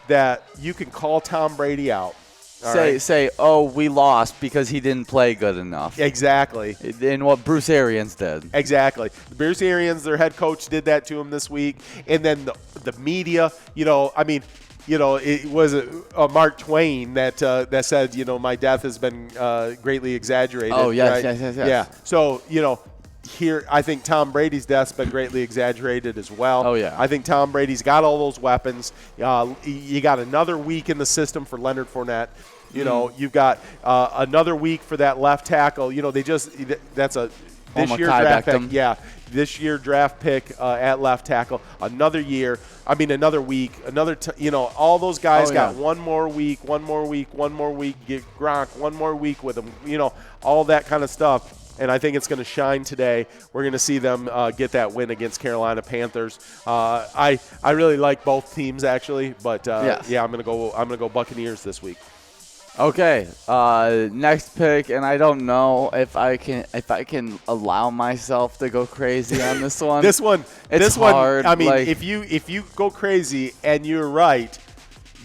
that you can call Tom Brady out. Say, oh, we lost because he didn't play good enough. Exactly. And what Bruce Arians did. Exactly. Bruce Arians, their head coach, did that to him this week. And then the media, it was Mark Twain that said, my death has been greatly exaggerated. Oh, yes, right? yes. Yeah. So, here, I think Tom Brady's death's been greatly exaggerated as well. Oh, yeah. I think Tom Brady's got all those weapons. You got another week in the system for Leonard Fournette. You've got another week for that left tackle. That's a this year draft pick. Yeah, this year draft pick at left tackle. Another year. Another week. All those guys got one more week. Get Gronk one more week with them. All that kind of stuff. And I think it's going to shine today. We're going to see them get that win against Carolina Panthers. I really like both teams actually, but yes. I'm going to go Buccaneers this week. Okay, next pick, and I don't know if I can allow myself to go crazy on this one. This one, hard. If you go crazy and you're right,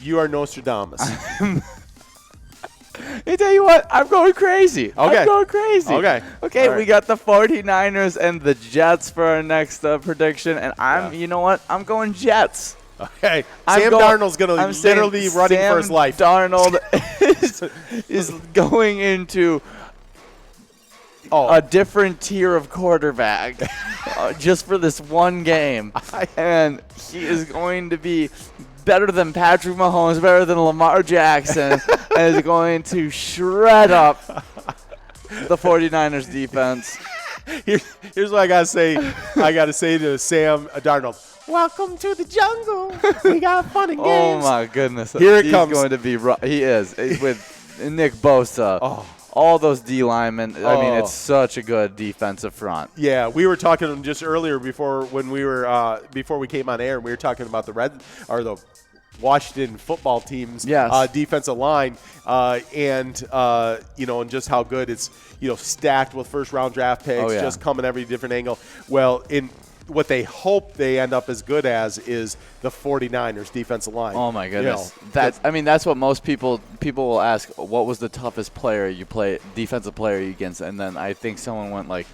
you are Nostradamus. I tell you what, I'm going crazy. Okay. I'm going crazy. Okay. Right. We got the 49ers and the Jets for our next prediction, and you know what? I'm going Jets. Okay. Sam Darnold's going to literally running for his life. Darnold is going into a different tier of quarterback just for this one game. And he is going to be better than Patrick Mahomes, better than Lamar Jackson, and is going to shred up the 49ers defense. Here's what I got to say. I got to say to Sam Darnold, welcome to the jungle. We got fun and games. Oh, my goodness. Here He's comes. Going to be he is. With Nick Bosa. All those D linemen. It's such a good defensive front. Yeah, we were talking just earlier before we came on air. We were talking about the Washington football team's defensive line, and just how good it's stacked with first round draft picks, just coming every different angle. Well, in what they hope they end up as good as is the 49ers defensive line. Oh my goodness. That's what most people will ask, what was the toughest defensive player you against? And then I think someone went like,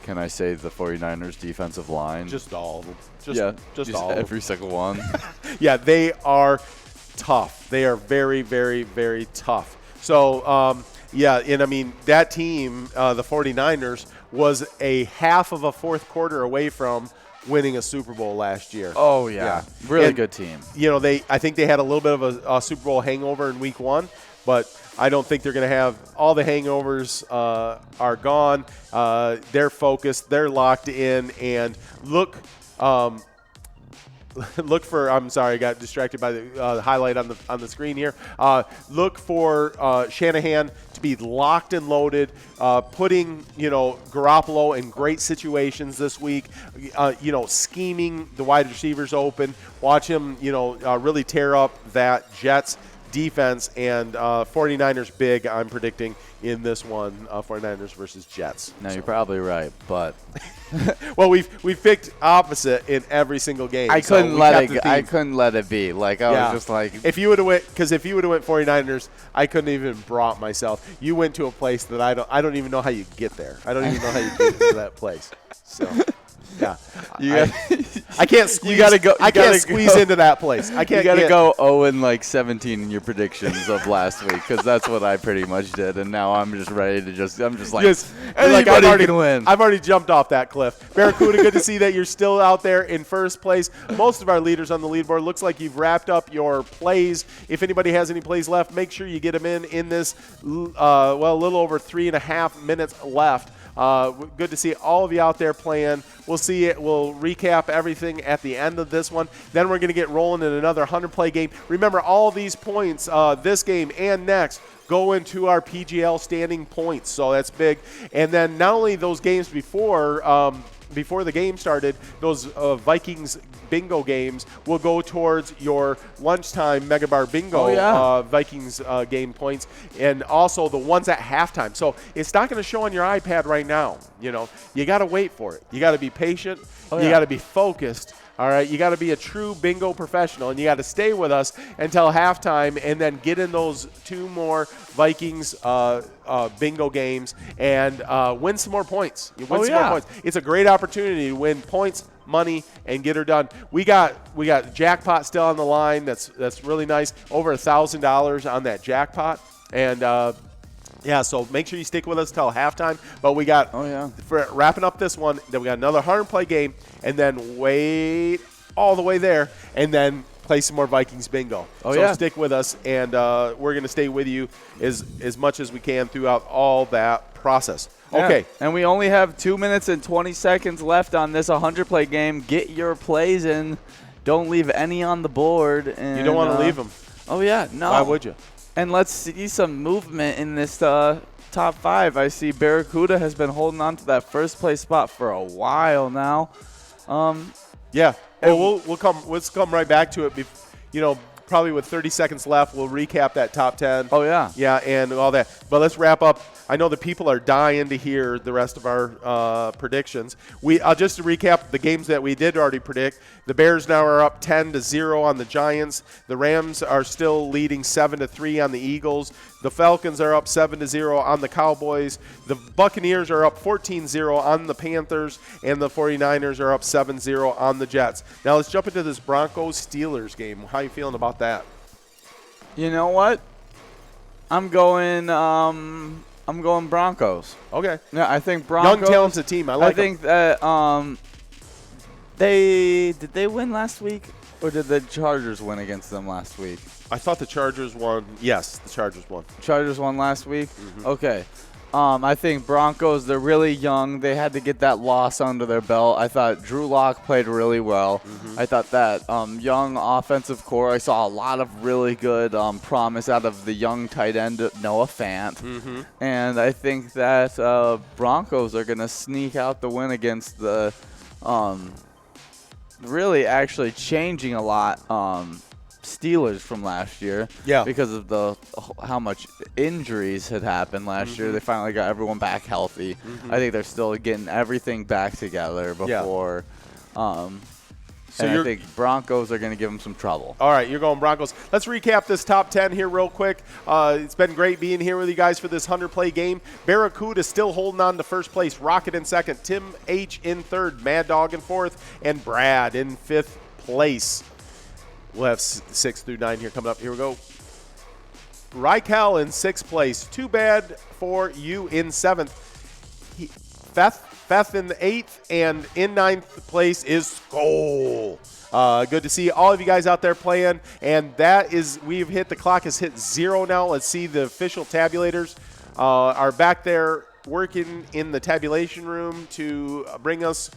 can I say the 49ers defensive line? Just all of them. Just all every single one. Yeah, they are tough. They are very, very, very tough. So, that team, the 49ers, was a half of a fourth quarter away from winning a Super Bowl last year. Oh, yeah. Really good team. I think they had a little bit of a Super Bowl hangover in week one, but I don't think they're going to have all the hangovers are gone. They're focused. They're locked in. And look for. I'm sorry, I got distracted by the highlight on the screen here. Look for Shanahan to be locked and loaded, putting Garoppolo in great situations this week. Scheming the wide receivers open. Watch him really tear up that Jets defense, and 49ers big, I'm predicting in this one, 49ers versus Jets. No, you're probably right, but well, we've picked opposite in every single game. I couldn't let it be. Like I was just like, if you would have went 49ers, I couldn't even brought myself. You went to a place that I don't even know how you get there. I don't even know how you get to that place. So. Yeah, I can't squeeze. You gotta go. I can't squeeze into that place. I can't. You gotta go 0-17 in your predictions of last week, because that's what I pretty much did, and now I'm just ready to I'm just like, anybody can win. I've already jumped off that cliff. Barracuda, good to see that you're still out there in first place. Most of our leaders on the leaderboard, looks like you've wrapped up your plays. If anybody has any plays left, make sure you get them in this. A little over 3.5 minutes left. Good to see all of you out there playing. We'll see it. We'll recap everything at the end of this one. Then we're going to get rolling in another 100-play game. Remember, all these points, this game and next, go into our PGL standing points. So that's big. And then not only those games before the game started, those Vikings bingo games will go towards your lunchtime Mega Bar Bingo Vikings game points, and also the ones at halftime. So it's not going to show on your iPad right now. You got to wait for it. You got to be patient. You got to be focused. All right, you got to be a true bingo professional, and you got to stay with us until halftime, and then get in those 2 more Vikings bingo games and win some more points. Some more points. It's a great opportunity to win points money and get her done. We got jackpot still on the line. That's really nice. Over $1,000 on that jackpot. And yeah, so make sure you stick with us till halftime. But we got for wrapping up this one, then we got another 100-play game, and then wait all the way there, and then play some more Vikings bingo. So stick with us, and we're going to stay with you as much as we can throughout all that process. Yeah. Okay. And we only have 2 minutes and 20 seconds left on this 100-play game. Get your plays in. Don't leave any on the board. And, you don't want to leave them. Oh, yeah. No. Why would you? And let's see some movement in this top 5. I see Barracuda has been holding on to that first-place spot for a while now. Yeah. Well, let's come right back to it. Probably with 30 seconds left, we'll recap that top 10. Oh, yeah. Yeah, and all that. But let's wrap up. I know the people are dying to hear the rest of our predictions. Just to recap the games that we did already predict. The Bears now are up 10-0 on the Giants. The Rams are still leading 7-3 on the Eagles. The Falcons are up 7-0 on the Cowboys. The Buccaneers are up 14-0 on the Panthers. And the 49ers are up 7-0 on the Jets. Now let's jump into this Broncos-Steelers game. How are you feeling about that? You know what? I'm going Broncos. Okay. Yeah, I think Broncos. Young, talented team. I think that did they win last week, or did the Chargers win against them last week? I thought the Chargers won. Yes, the Chargers won. Chargers won last week? Mm-hmm. Okay. I think Broncos, they're really young. They had to get that loss under their belt. I thought Drew Lock played really well. Mm-hmm. I thought that young offensive core, I saw a lot of really good promise out of the young tight end Noah Fant. Mm-hmm. And I think that Broncos are going to sneak out the win against the really actually changing a lot Steelers from last year, because of how much injuries had happened last year. They finally got everyone back healthy. I think they're still getting everything back together before. So I think Broncos are going to give them some trouble. All right, you're going Broncos. Let's recap this top 10 here real quick. It's been great being here with you guys for this 100-play game. Barracuda still holding on to first place. Rocket in second. Tim H. in third. Mad Dog in fourth. And Brad in fifth place. We'll have 6 through 9 here coming up. Here we go. Rykel in 6th place. Too bad for you in 7th. Feth in the 8th. And in 9th place is Skull. Good to see all of you guys out there playing. And that is, the clock has hit 0 now. Let's see, the official tabulators are back there working in the tabulation room to bring us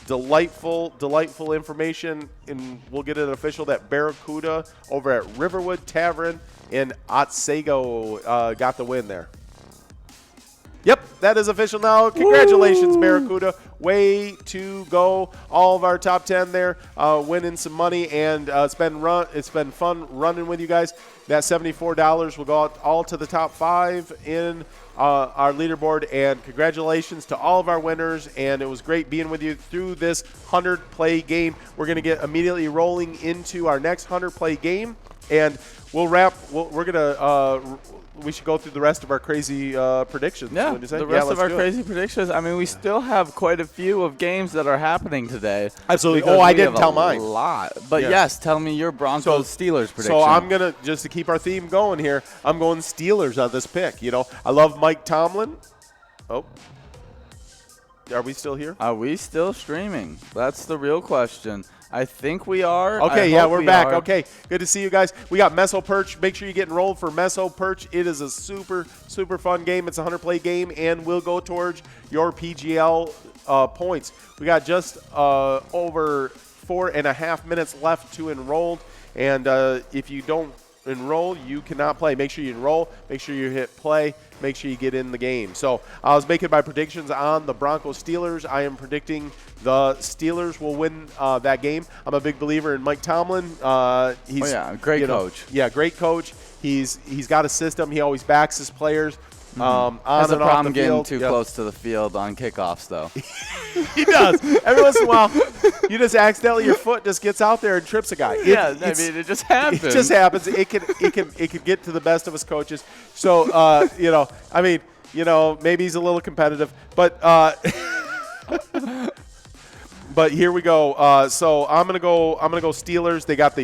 delightful information, and we'll get it official that Barracuda over at Riverwood Tavern in Otsego got the win there. Yep, that is official now. Congratulations, Barracuda. Way to go. All of our top 10 there winning some money, and it's been fun running with you guys. That $74 will go out all to the top 5 in our leaderboard, and congratulations to all of our winners, and it was great being with you through this 100-play game. We're going to get immediately rolling into our next 100-play game, and we'll wrap. We should go through the rest of our crazy predictions. Yeah, the rest of our crazy predictions. I mean, we still have quite a few of games that are happening today. Absolutely. Oh, I didn't tell mine. A lot. But yes, tell me your Broncos-Steelers prediction. So I'm going to, just to keep our theme going here, I'm going Steelers on this pick. I love Mike Tomlin. Oh. Are we still here? Are we still streaming? That's the real question. I think we are. Okay, we're back. Okay, good to see you guys. We got Meso Perch. Make sure you get enrolled for Meso Perch. It is a super, super fun game. It's a 100-play game, and will go towards your PGL points. We got just over 4.5 minutes left to enroll, and if you don't enroll, you cannot play. Make sure you enroll. Make sure you hit play. Make sure you get in the game. So I was making my predictions on the Broncos-Steelers. I am predicting the Steelers will win that game. I'm a big believer in Mike Tomlin. He's great coach. Yeah, great coach. He's got a system. He always backs his players. On Has and a off problem the getting field. too close to the field on kickoffs, though. He does. Every once in a while, you just accidentally, your foot just gets out there and trips a guy. It just happens. It just happens. It could get to the best of his coaches. So maybe he's a little competitive, but But here we go. So I'm gonna go Steelers. They got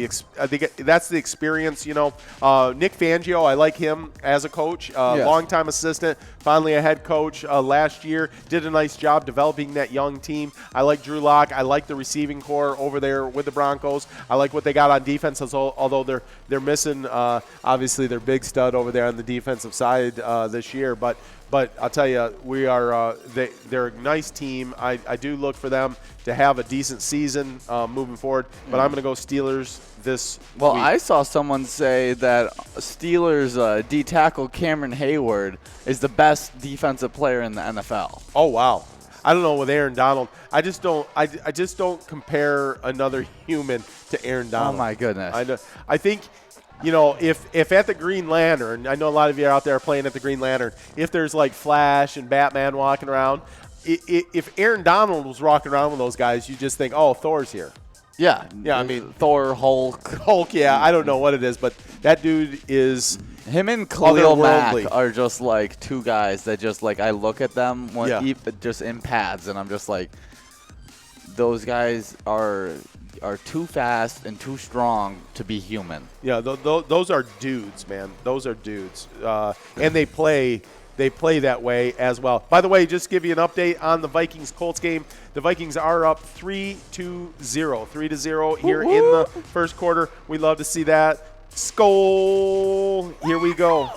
that's the experience. Nick Fangio. I like him as a coach. Longtime assistant, finally a head coach. Last year did a nice job developing that young team. I like Drew Lock. I like the receiving core over there with the Broncos. I like what they got on defense. Although they're missing obviously their big stud over there on the defensive side this year, but I'll tell you, they're a nice team. I do look for them to have a decent season moving forward, but I'm going to go Steelers this week. I saw someone say that Steelers D-tackle Cameron Hayward is the best defensive player in the NFL. Oh, wow. I don't know with Aaron Donald. I just don't compare another human to Aaron Donald. Oh, my goodness. I think – if at the Green Lantern, I know a lot of you out there are playing at the Green Lantern, if there's like Flash and Batman walking around, if Aaron Donald was walking around with those guys, you just think, oh, Thor's here. Yeah. Yeah, I mean. Thor, Hulk, yeah, I don't know what it is, but that dude is him and Khalil Mack are just like two guys that just like I look at them just in pads, and I'm just like, those guys are too fast and too strong to be human. Yeah, those are dudes, man. Those are dudes, and they play that way as well. By the way, just to give you an update on the Vikings-Colts game. The Vikings are up 3-0 here in the first quarter. We love to see that. Skol! Here we go.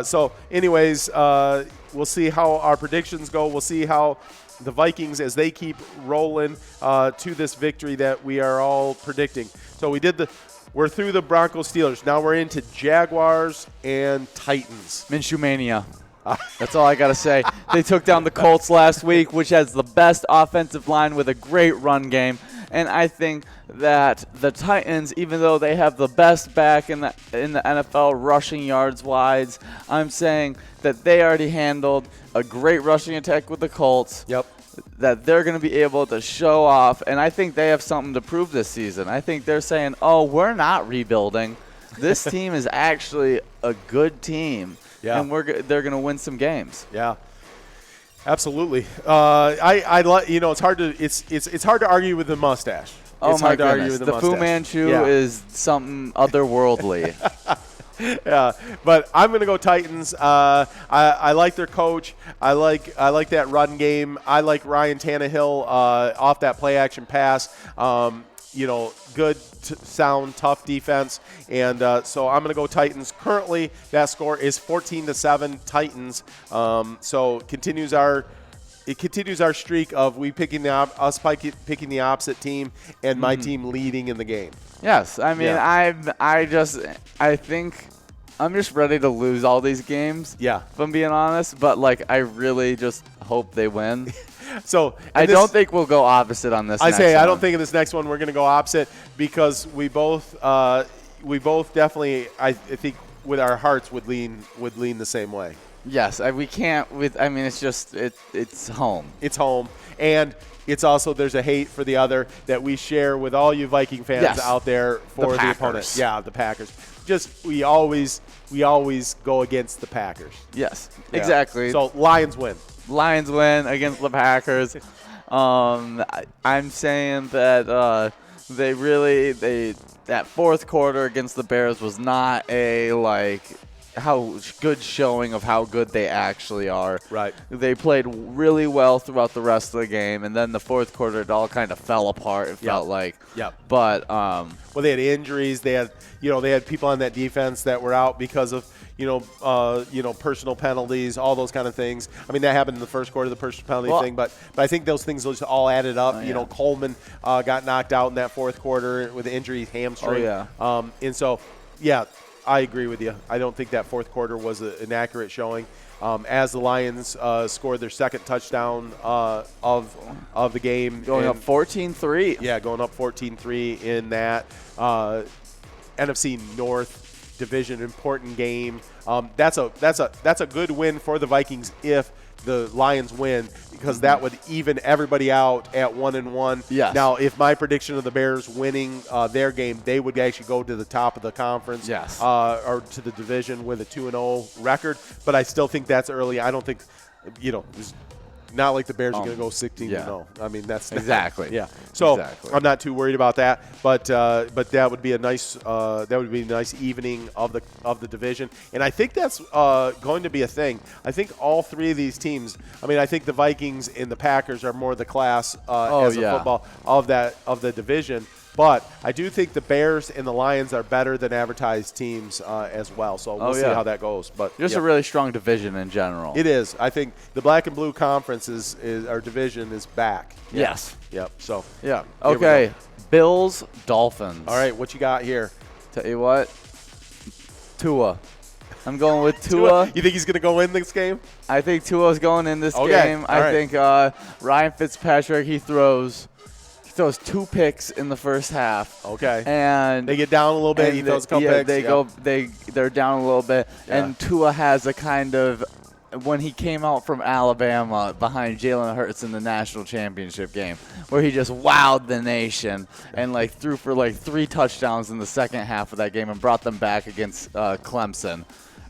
So, anyways, we'll see how our predictions go. We'll see how the Vikings, as they keep rolling to this victory that we are all predicting. So we're through the Broncos Steelers. Now we're into Jaguars and Titans. Minshew mania. That's all I got to say. They took down the Colts last week, which has the best offensive line with a great run game. And I think that the Titans, even though they have the best back in the NFL rushing yards wise, I'm saying that they already handled a great rushing attack with the Colts. Yep. That they're going to be able to show off, and I think they have something to prove this season. I think they're saying, oh, we're not rebuilding. This team is actually a good team, and they're going to win some games. Yeah. Absolutely. It's hard to argue with the mustache. Oh my goodness, the Fu Manchu is something otherworldly. Yeah, but I'm going to go Titans. I like their coach. I like that run game. I like Ryan Tannehill off that play action pass. Good, sound, tough defense, and so I'm going to go Titans. Currently, that score is 14-7 Titans. So it continues our streak of picking the opposite team and my team leading in the game. Yes, I mean I think I'm just ready to lose all these games. Yeah, if I'm being honest, but like I really just hope they win. So I don't think we'll go opposite on this. I don't think in this next one we're going to go opposite because we both definitely I think with our hearts would lean the same way. Yes, we can't. It's just it's home. It's home, and it's also there's a hate for the other that we share with all you Viking fans out there for the opponent. Yeah, the Packers. Just we always go against the Packers. Yes, exactly. So Lions win. Lions win against the Packers. I'm saying that that fourth quarter against the Bears was not a how good showing of how good they actually are. Right. They played really well throughout the rest of the game, and then the fourth quarter it all kind of fell apart. It felt like. Yep. But they had injuries. They had people on that defense that were out because of personal penalties, all those kind of things. I mean, that happened in the first quarter, the personal penalty thing, but I think those things just all added up. Coleman got knocked out in that fourth quarter with an injury, hamstring. And so, I agree with you. I don't think that fourth quarter was an accurate showing. As the Lions scored their second touchdown of the game. Going up 14-3. Yeah, going up 14-3 in that NFC North division, important game. That's a good win for the Vikings if the Lions win, because that would even everybody out at 1-1. Yes. Now, if my prediction of the Bears winning their game, they would actually go to the top of the conference. Yes. Or to the division with a 2-0 record. But I still think that's early. I don't think, not like the Bears are going to go 16-0. yeah. I mean, that's not, Exactly. Yeah. So Exactly. I'm not too worried about that. But that would be a nice evening of the division. And I think that's going to be a thing. I think all three of these teams. I mean, I think the Vikings and the Packers are more the class as a football of the division. But I do think the Bears and the Lions are better than advertised teams as well. So we'll see how that goes. But just a really strong division in general. It is. I think the Black and Blue Conference is our division is back. Yes. Yep. So yeah. Okay. Bills, Dolphins. All right. What you got here? Tell you what. Tua. I'm going with Tua. You think he's going to go in this game? I think Tua's going in this game. I think Ryan Fitzpatrick, he throws 2 picks in the first half. Okay. And they get down a little bit. He throws a couple picks. They're down a little bit. Yeah. And Tua has a kind of, when he came out from Alabama behind Jalen Hurts in the national championship game, where he just wowed the nation and threw for 3 touchdowns in the second half of that game and brought them back against Clemson.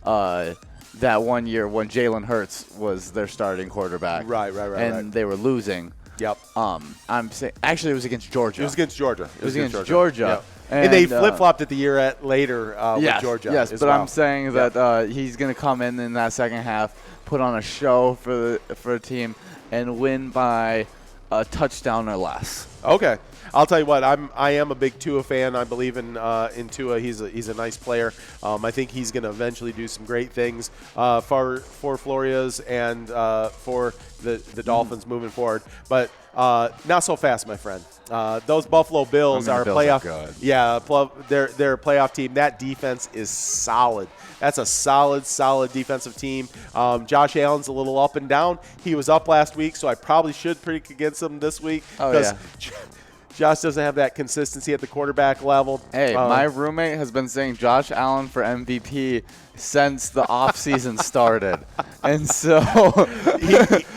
That one year when Jalen Hurts was their starting quarterback. Right. And they were losing. Yep. I'm saying actually it was against Georgia. It was against Georgia. It was against Georgia. Yep. And they flip-flopped it the year later with Georgia. Yes, but I'm saying that he's going to come in that second half, put on a show for the team, and win by a touchdown or less. Okay. I'll tell you what, I am a big Tua fan. I believe in Tua. He's a nice player. I think he's going to eventually do some great things for Floria's and for the Dolphins moving forward. But not so fast, my friend. Those Buffalo Bills are a playoff. They're a playoff team. That defense is solid. That's a solid defensive team. Josh Allen's a little up and down. He was up last week, so I probably should pick against him this week. Josh doesn't have that consistency at the quarterback level. Hey, my roommate has been saying Josh Allen for MVP since the offseason started. And so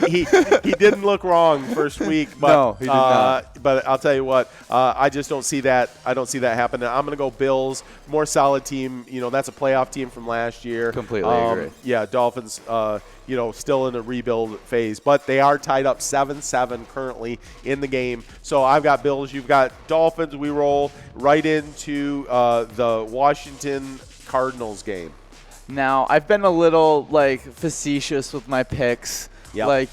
he didn't look wrong first week, but no, he did not. But I'll tell you what, I just don't see that. I don't see that happening. I'm going to go Bills, more solid team. That's a playoff team from last year. Completely agree. Yeah, Dolphins, still in a rebuild phase, but they are tied up 7-7 currently in the game. So I've got Bills, you've got Dolphins. We roll right into the Washington Cardinals game. Now, I've been a little facetious with my picks. Yep.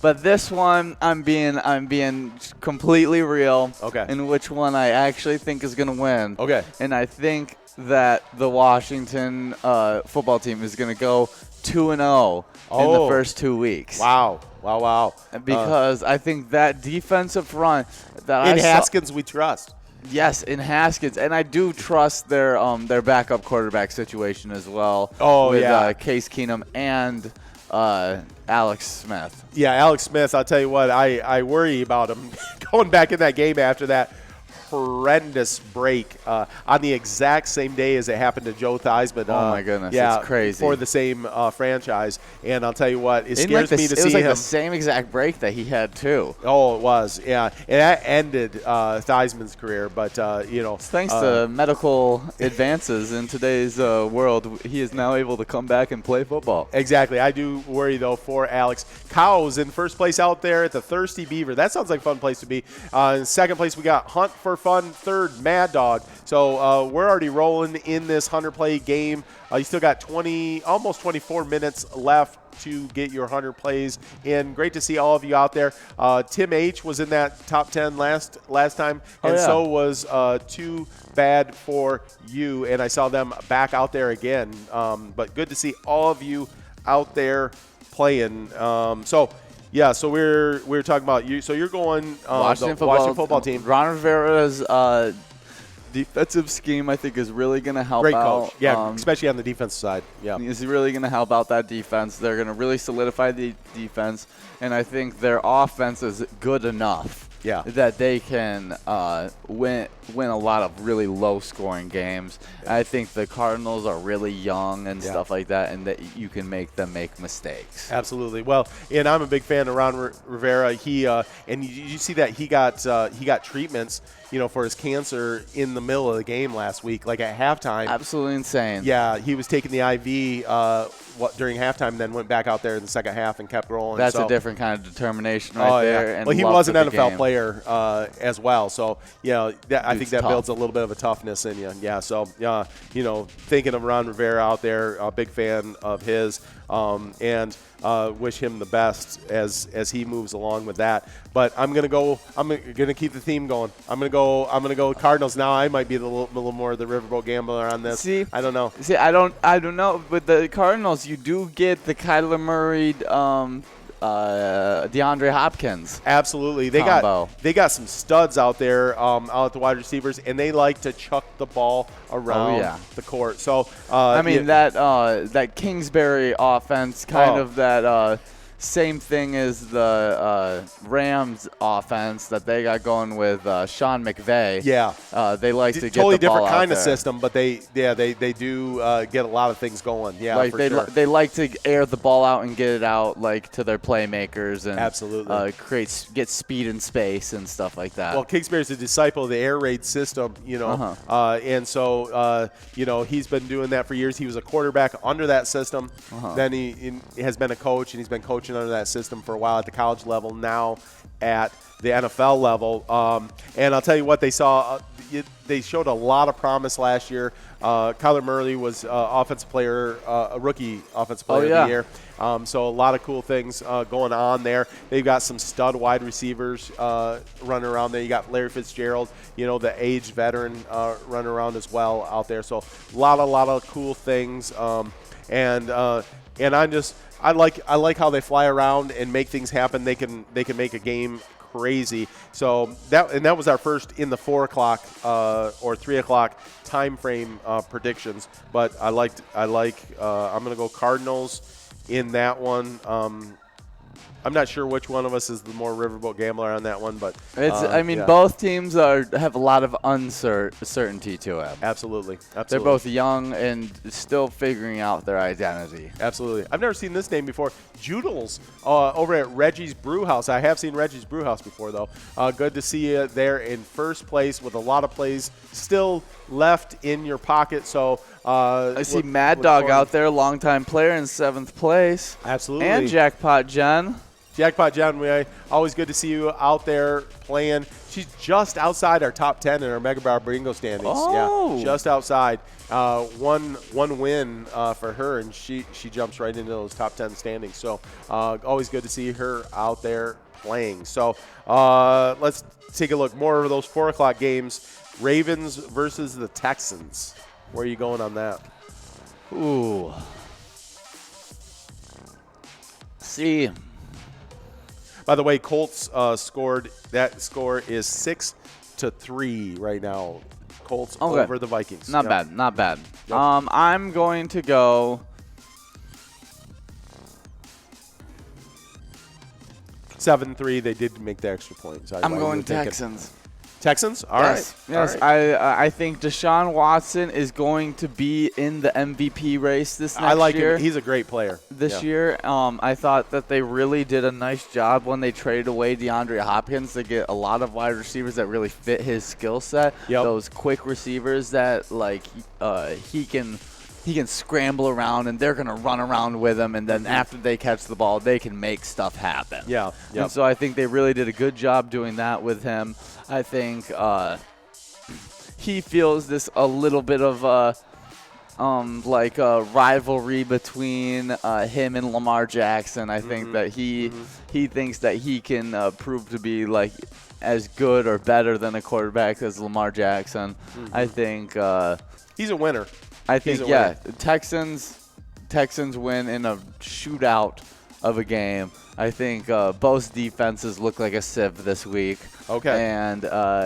But this one I'm being completely real. Okay. In which one I actually think is going to win. Okay. And I think that the Washington football team is going to go 2-0 in the first 2 weeks. Wow. Because I think that defensive front that Haskins we trust. Yes, in Haskins, and I do trust their backup quarterback situation as well. With Case Keenum and Alex Smith. Yeah, Alex Smith. I'll tell you what, I worry about him going back in that game after that horrendous break on the exact same day as it happened to Joe Theismann. Oh my goodness, it's crazy. For the same franchise. And I'll tell you what, it scares me to see him. It was the same exact break that he had too. Oh, it was, yeah. And that ended Theismann's career, but thanks to medical advances in today's world, he is now able to come back and play football. Exactly. I do worry though for Alex. Cows in first place out there at the Thirsty Beaver. That sounds like a fun place to be. In second place we got Hunt for Fun. Third, Mad Dog. So we're already rolling in this 100 play game. You still got almost 24 minutes left to get your 100 plays in. Great to see all of you out there. Tim H was in that top 10 last time, and so was Too Bad For You, and I saw them back out there again. But good to see all of you out there playing. So we're talking about you. So you're going Washington football team. Ron Rivera's defensive scheme, I think, is really going to help Great out. Coach. Yeah, especially on the defensive side. Yeah, is really going to help out that defense. They're going to really solidify the defense, and I think their offense is good enough. Yeah. That they can win a lot of really low-scoring games. Yeah. I think the Cardinals are really young and stuff like that, and that you can make them make mistakes. Absolutely. Well, and I'm a big fan of Ron Rivera. He and you see that he got treatments, for his cancer in the middle of the game last week, like at halftime. Absolutely insane. Yeah, he was taking the IV during halftime, then went back out there in the second half and kept rolling. That's so, a different kind of determination right there. Yeah. And Well, he love was an for the NFL game. player as well. So, I think that tough. builds a little bit of a toughness in you. Yeah, so, thinking of Ron Rivera out there, a big fan of his, and wish him the best as he moves along with that. But I'm gonna keep the theme going. I'm gonna go Cardinals. Now I might be a little more the Riverboat Gambler on this. See, I don't know. See, I don't know. With the Cardinals, you do get the Kyler Murray, DeAndre Hopkins. Absolutely, they got some studs out there out at the wide receivers, and they like to chuck the ball around the court. So that Kingsbury offense, kind of that same thing as the Rams offense that they got going with Sean McVay. Yeah, they like to get totally the ball different kind out of there. system, but they do get a lot of things going. Yeah, like for sure. They like to air the ball out and get it out like to their playmakers and absolutely get speed and space and stuff like that. Well, Kingsbury's a disciple of the air raid system, and so he's been doing that for years. He was a quarterback under that system. Then he has been a coach, and he's been coaching under that system for a while at the college level. Now at the NFL level, and I'll tell you what, they showed a lot of promise last year. Kyler Murray was a rookie offensive player of the year. So a lot of cool things going on there. They've got some stud wide receivers running around there. You got Larry Fitzgerald, the aged veteran running around as well out there. So a lot of cool things. And I like how they fly around and make things happen. They can make a game crazy. So that was our first in the 4 o'clock or 3 o'clock time frame predictions. But I'm gonna go Cardinals in that one. I'm not sure which one of us is the more Riverboat Gambler on that one, but both teams have a lot of uncertainty to them. Absolutely. They're both young and still figuring out their identity. Absolutely. I've never seen this name before. Joodles over at Reggie's Brew House. I have seen Reggie's Brew House before, though. Good to see you there in first place with a lot of plays still left in your pocket. So I see Mad Dog out there, longtime player in 7th place. Absolutely. And Jackpot Jen. Jackpot Jen, always good to see you out there playing. She's just outside our top 10 in our Mega Bar Bingo standings. Oh. Yeah, just outside. One win for her, and she jumps right into those top 10 standings. So always good to see her out there playing. So let's take a look more of those 4 o'clock games. Ravens versus the Texans. Where are you going on that? Ooh. See. By the way, Colts scored. That score is 6-3 right now. Colts over the Vikings. Not bad. Yep. I'm going to go 7-3. They did make the extra point. I'm going Texans. Texans? All right. Yes. All right. I think Deshaun Watson is going to be in the MVP race this next year. I like him. He's a great player. This year, I thought that they really did a nice job when they traded away DeAndre Hopkins to get a lot of wide receivers that really fit his skill set. Yep. Those quick receivers that he can scramble around and they're going to run around with him, and then after they catch the ball, they can make stuff happen. Yeah. Yep. And so I think they really did a good job doing that with him. I think he feels this a little bit of a rivalry between him and Lamar Jackson. I think that he thinks that he can prove to be like as good or better than a quarterback as Lamar Jackson. I think he's a winner. I think Texans win in a shootout of a game. I think both defenses look like a sieve this week. Okay. And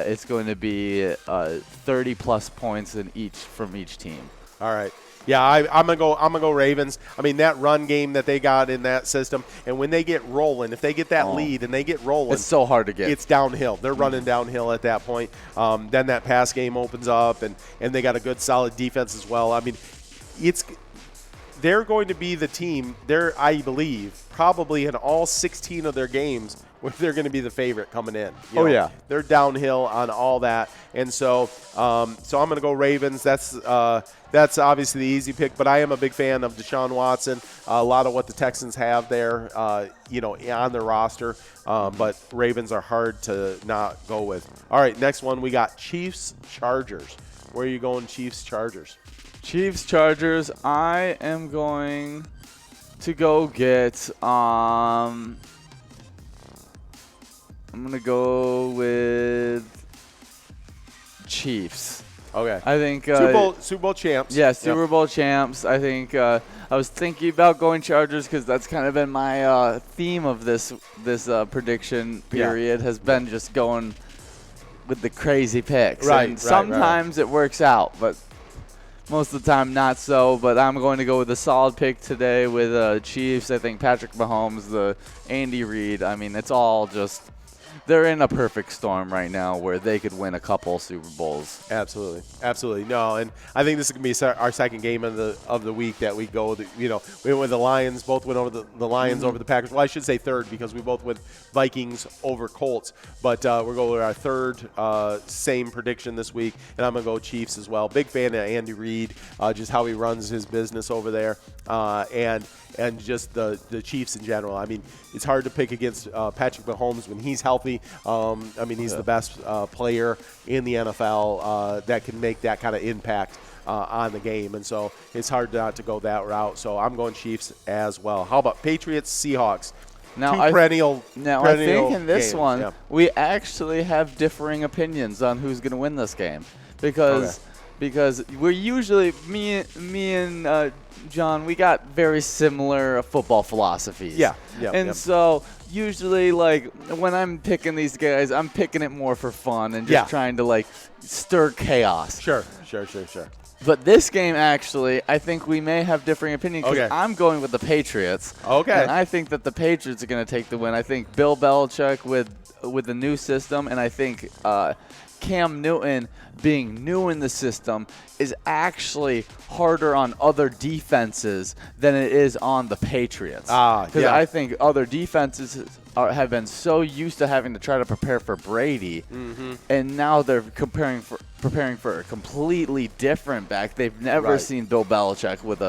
it's going to be 30-plus points from each team. All right. Yeah, I'm gonna go Ravens. I mean, that run game that they got in that system, and when they get rolling, if they get that lead and they get rolling, it's so hard to get. It's downhill. They're running downhill at that point. Then that pass game opens up, and they got a good, solid defense as well. I mean, they're going to be the team. I believe, probably in all 16 of their games they're going to be the favorite coming in. Yeah. They're downhill on all that. And so I'm going to go Ravens. That's obviously the easy pick, but I am a big fan of Deshaun Watson. A lot of what the Texans have there, on their roster. But Ravens are hard to not go with. All right, next one we got Chiefs-Chargers. Where are you going, Chiefs-Chargers? Chiefs-Chargers. I am going to go get I'm going to go with Chiefs. Okay. I think Super Bowl champs. Yeah, Super Bowl champs. I think I was thinking about going Chargers because that's kind of been my theme of this prediction period has been just going with the crazy picks. And sometimes it works out, but most of the time not so. But I'm going to go with a solid pick today with Chiefs. I think Patrick Mahomes, the Andy Reid. I mean, it's all just they're in a perfect storm right now where they could win a couple Super Bowls. Absolutely. No, and I think this is going to be our second game of the week that we go. We went with the Lions. Both went over the Lions over the Packers. Well, I should say third because we both went Vikings over Colts. But we're going with our third same prediction this week, and I'm going to go Chiefs as well. Big fan of Andy Reid, just how he runs his business over there, and just the Chiefs in general. I mean, it's hard to pick against Patrick Mahomes when he's healthy. He's the best player in the NFL that can make that kind of impact on the game. And so it's hard not to go that route. So I'm going Chiefs as well. How about Patriots, Seahawks? I think in this games. one, we actually have differing opinions on who's going to win this game because we're usually, me and John, we got very similar football philosophies. So usually, like, when I'm picking these guys, I'm picking it more for fun and just trying to, like, stir chaos. Sure. But this game, actually, I think we may have differing opinions because I'm going with the Patriots. Okay. And I think that the Patriots are going to take the win. I think Bill Belichick with the new system, and I think Cam Newton being new in the system is actually harder on other defenses than it is on the Patriots. Because I think other defenses have been so used to having to try to prepare for Brady, and now they're preparing for a completely different back. They've never seen Bill Belichick with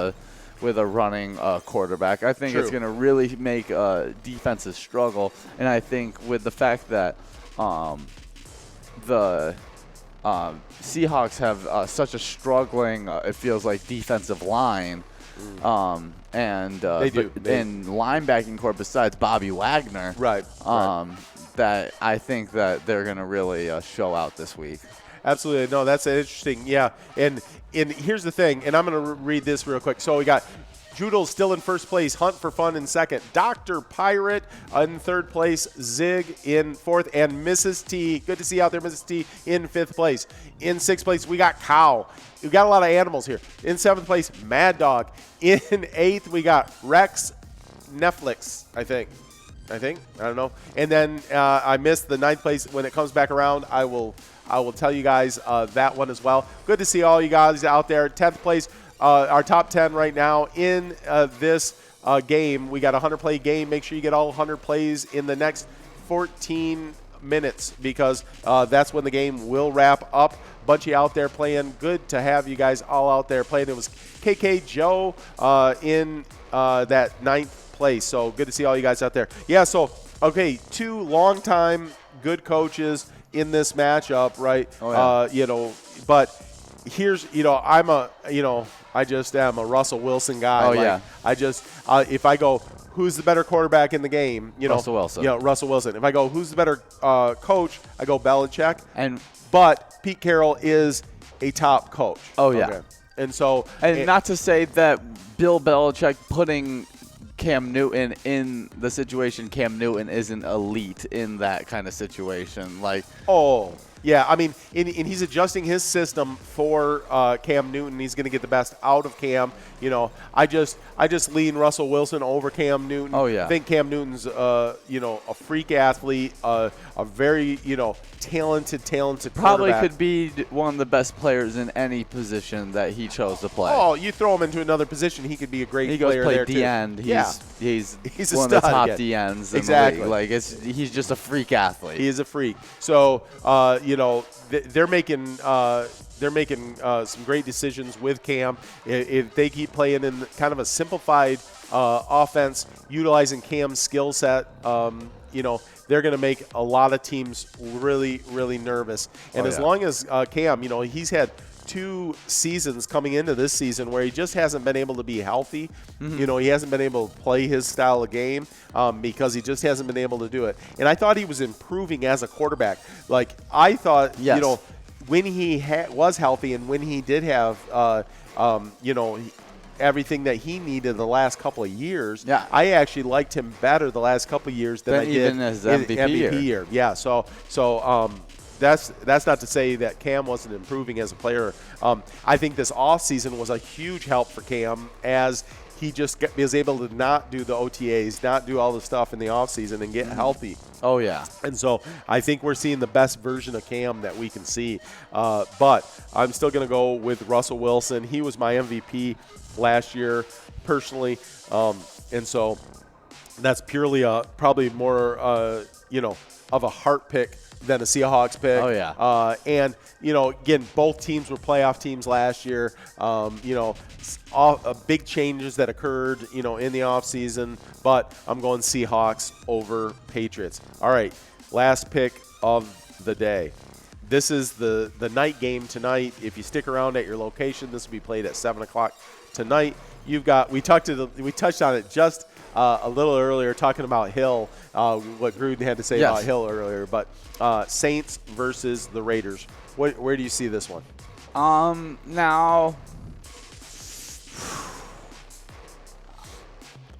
a running quarterback. I think it's going to really make defenses struggle, and I think with the fact that the Seahawks have such a struggling, it feels like, defensive line. And linebacking core besides Bobby Wagner. That I think that they're going to really show out this week. Absolutely. No, that's interesting. Yeah. And here's the thing, and I'm going to read this real quick. So we got Joodle still in first place, Hunt for Fun in second, Dr. Pirate in third place, Zig in fourth, and Mrs. T, good to see you out there, Mrs. T, in fifth place. In sixth place, we got Cow. We've got a lot of animals here. In seventh place, Mad Dog. In eighth, we got Rex Netflix, I think. I don't know. And then I missed the ninth place. When it comes back around, I will tell you guys that one as well. Good to see all you guys out there. 10th place. Our top 10 right now in this game. We got a 100-play game. Make sure you get all 100 plays in the next 14 minutes because that's when the game will wrap up. Bunch of you out there playing. Good to have you guys all out there playing. It was KK Joe in that ninth place. So good to see all you guys out there. Yeah, so, okay, two longtime good coaches in this matchup, right? But here's, I just am a Russell Wilson guy. I just, if I go, who's the better quarterback in the game? Russell Wilson. Russell Wilson. If I go, who's the better coach? I go Belichick. But Pete Carroll is a top coach. And so, not to say that Bill Belichick putting Cam Newton in the situation, Cam Newton isn't elite in that kind of situation. Yeah, I mean, and he's adjusting his system for Cam Newton. He's going to get the best out of Cam. You know, I just lean Russell Wilson over Cam Newton. Oh, yeah. I think Cam Newton's you know, a freak athlete, a very, you know, talented Probably quarterback. could be one of the best players in any position that he chose to play. Oh, you throw him into another position, he could be a great He goes player play there D too. end. He's a one of the stud top again. D ends in Exactly. the league. Like he's just a freak athlete. He is a freak. So you know, they're making some great decisions with Cam. If they keep playing in kind of a simplified offense, utilizing Cam's skill set, you know, they're going to make a lot of teams really, really nervous. And as long as Cam, you know, he's had 2 seasons coming into this season where he just hasn't been able to be healthy. You know, he hasn't been able to play his style of game because he just hasn't been able to do it. And I thought he was improving as a quarterback. Like, I thought, you know, when he was healthy and when he did have, you know, everything that he needed the last couple of years, I actually liked him better the last couple of years than I did even his MVP year. Yeah, so that's not to say that Cam wasn't improving as a player. I think this offseason was a huge help for Cam as he just was able to not do the OTAs, not do all the stuff in the offseason and get healthy. Oh, yeah. And so I think we're seeing the best version of Cam that we can see. But I'm still going to go with Russell Wilson. He was my MVP last year personally. And so that's purely probably more, you know, of a heart pick than a Seahawks pick. Oh, yeah. And, you know, again, both teams were playoff teams last year. You know, big changes that occurred, you know, in the offseason. But I'm going Seahawks over Patriots. All right, last pick of the day. This is the night game tonight. If you stick around at your location, this will be played at 7 o'clock tonight. You've got we touched on it just a little earlier, talking about Hill, what Gruden had to say about Hill earlier. But Saints versus the Raiders. Where do you see this one? Now,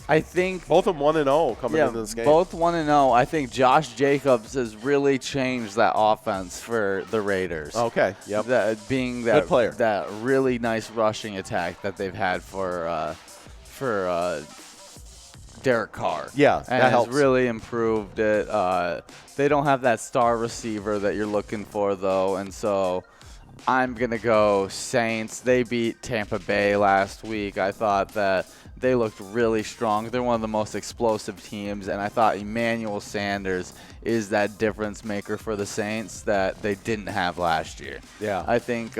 I think both of them 1-0 coming into this game. Both 1-0. I think Josh Jacobs has really changed that offense for the Raiders. Okay. Yep. Being that good player, that really nice rushing attack that they've had for Derek Carr. Yeah, and that helps. Has really improved it. They don't have that star receiver that you're looking for, though, and so I'm going to go Saints. They beat Tampa Bay last week. I thought that they looked really strong. They're one of the most explosive teams, and I thought Emmanuel Sanders is that difference maker for the Saints that they didn't have last year. Yeah. I think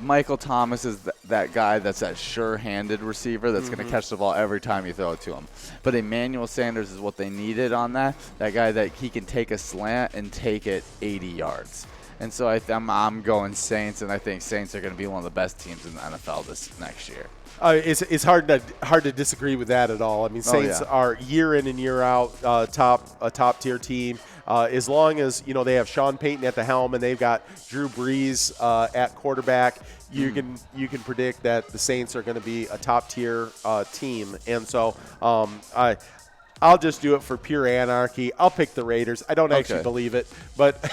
Michael Thomas is that guy that's that sure-handed receiver that's going to catch the ball every time you throw it to him. But Emmanuel Sanders is what they needed on that guy that he can take a slant and take it 80 yards. And so I'm going Saints, and I think Saints are going to be one of the best teams in the NFL this next year. It's hard to disagree with that at all. I mean, Saints are year in and year out a top tier team. As long as you know they have Sean Payton at the helm and they've got Drew Brees at quarterback, you can predict that the Saints are going to be a top tier team. And so I'll just do it for pure anarchy. I'll pick the Raiders. I don't actually believe it, but.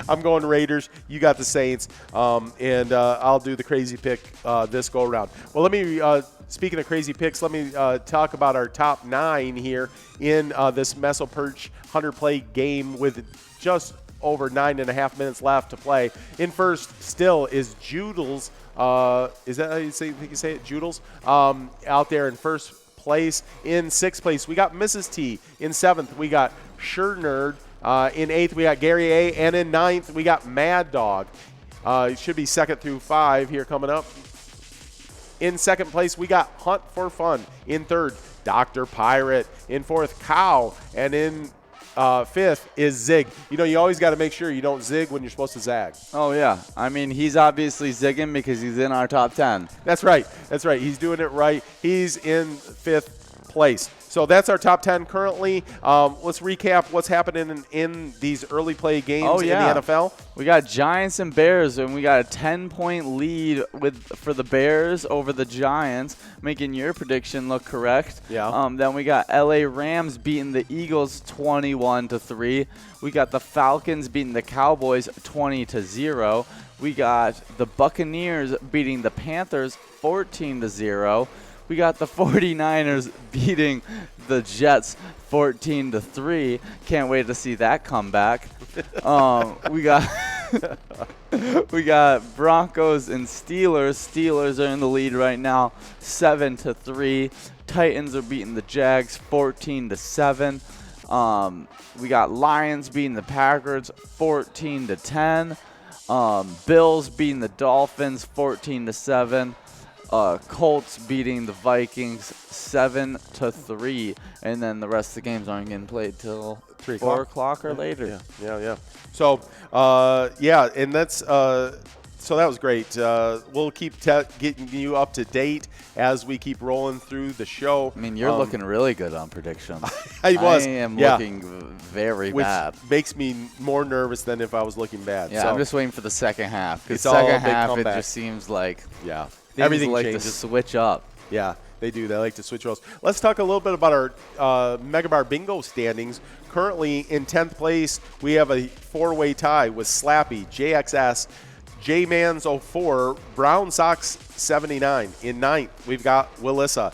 I'm going Raiders. You got the Saints, and I'll do the crazy pick this go around. Well, let me. Speaking of crazy picks, let me talk about our top 9 here in this Meso Perch 100-play game with just over 9.5 minutes left to play. In first still is Joodles. Is that how you say it? Joodles out there in first place. In sixth place, we got Mrs. T. In seventh, we got Sure Nerd. In 8th, we got Gary A. And in 9th, we got Mad Dog. It should be 2nd through 5 here coming up. In 2nd place, we got Hunt for Fun. In 3rd, Dr. Pirate. In 4th, Cow. And in 5th is Zig. You know, you always got to make sure you don't zig when you're supposed to zag. Oh, yeah. I mean, he's obviously zigging because he's in our top 10. That's right. He's doing it right. He's in 5th. place. So that's our top 10 currently. Let's recap what's happening in these early play games in the NFL. We got Giants and Bears, and we got a 10-point lead for the Bears over the Giants, making your prediction look correct. Yeah. Then we got LA Rams beating the Eagles 21-3. We got the Falcons beating the Cowboys 20-0. We got the Buccaneers beating the Panthers 14-0. We got the 49ers beating the Jets 14-3. Can't wait to see that comeback. We got we got Broncos and Steelers. Steelers are in the lead right now, 7-3. Titans are beating the Jags 14-7. We got Lions beating the Packers 14-10. Bills beating the Dolphins 14-7. Colts beating the Vikings 7-3, and then the rest of the games aren't getting played till 4 o'clock or later. Yeah. So, and that's so that was great. We'll keep getting you up to date as we keep rolling through the show. I mean, you're looking really good on predictions. I am looking very bad. Which makes me more nervous than if I was looking bad. Yeah, so I'm just waiting for the second half. Because it's all a second big half, comeback. it just seems like everything like changes. to switch up. Yeah, they do. They like to switch roles. Let's talk a little bit about our Mega Bar Bingo standings. Currently in 10th place, we have a 4-way tie with Slappy, JXS, J-Mans 04, Brown Sox 79. In 9th, we've got Willissa.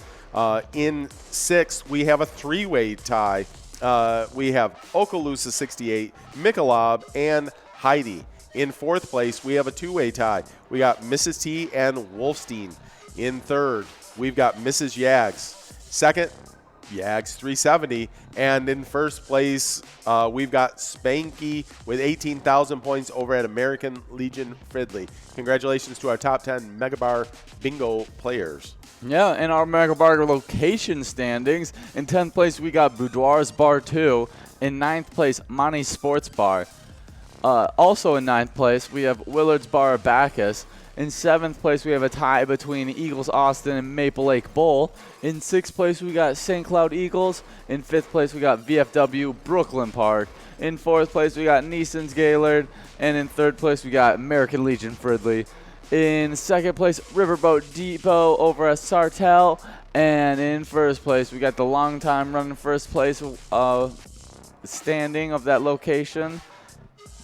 In 6th, we have a 3-way tie. We have Okaloosa 68, Michelob, and Heidi. In 4th place, we have a 2-way tie. We got Mrs. T and Wolfstein. In 3rd, we've got Mrs. Yags. 2nd, Yags 370. And in 1st place, we've got Spanky with 18,000 points over at American Legion Fridley. Congratulations to our top 10 Mega Bar Bingo players. Yeah, in our Mega Bar location standings, in 10th place, we got Boudoir's Bar 2. In 9th place, Monty Sports Bar. Also in 9th place, we have Willard's Bar Bacchus. In 7th place, we have a tie between Eagles Austin and Maple Lake Bowl. In 6th place, we got St. Cloud Eagles. In 5th place, we got VFW Brooklyn Park. In 4th place, we got Neeson's Gaylord. And in 3rd place, we got American Legion Fridley. In 2nd place, Riverboat Depot over at Sartell. And in 1st place, we got the long-time running first place standing of that location.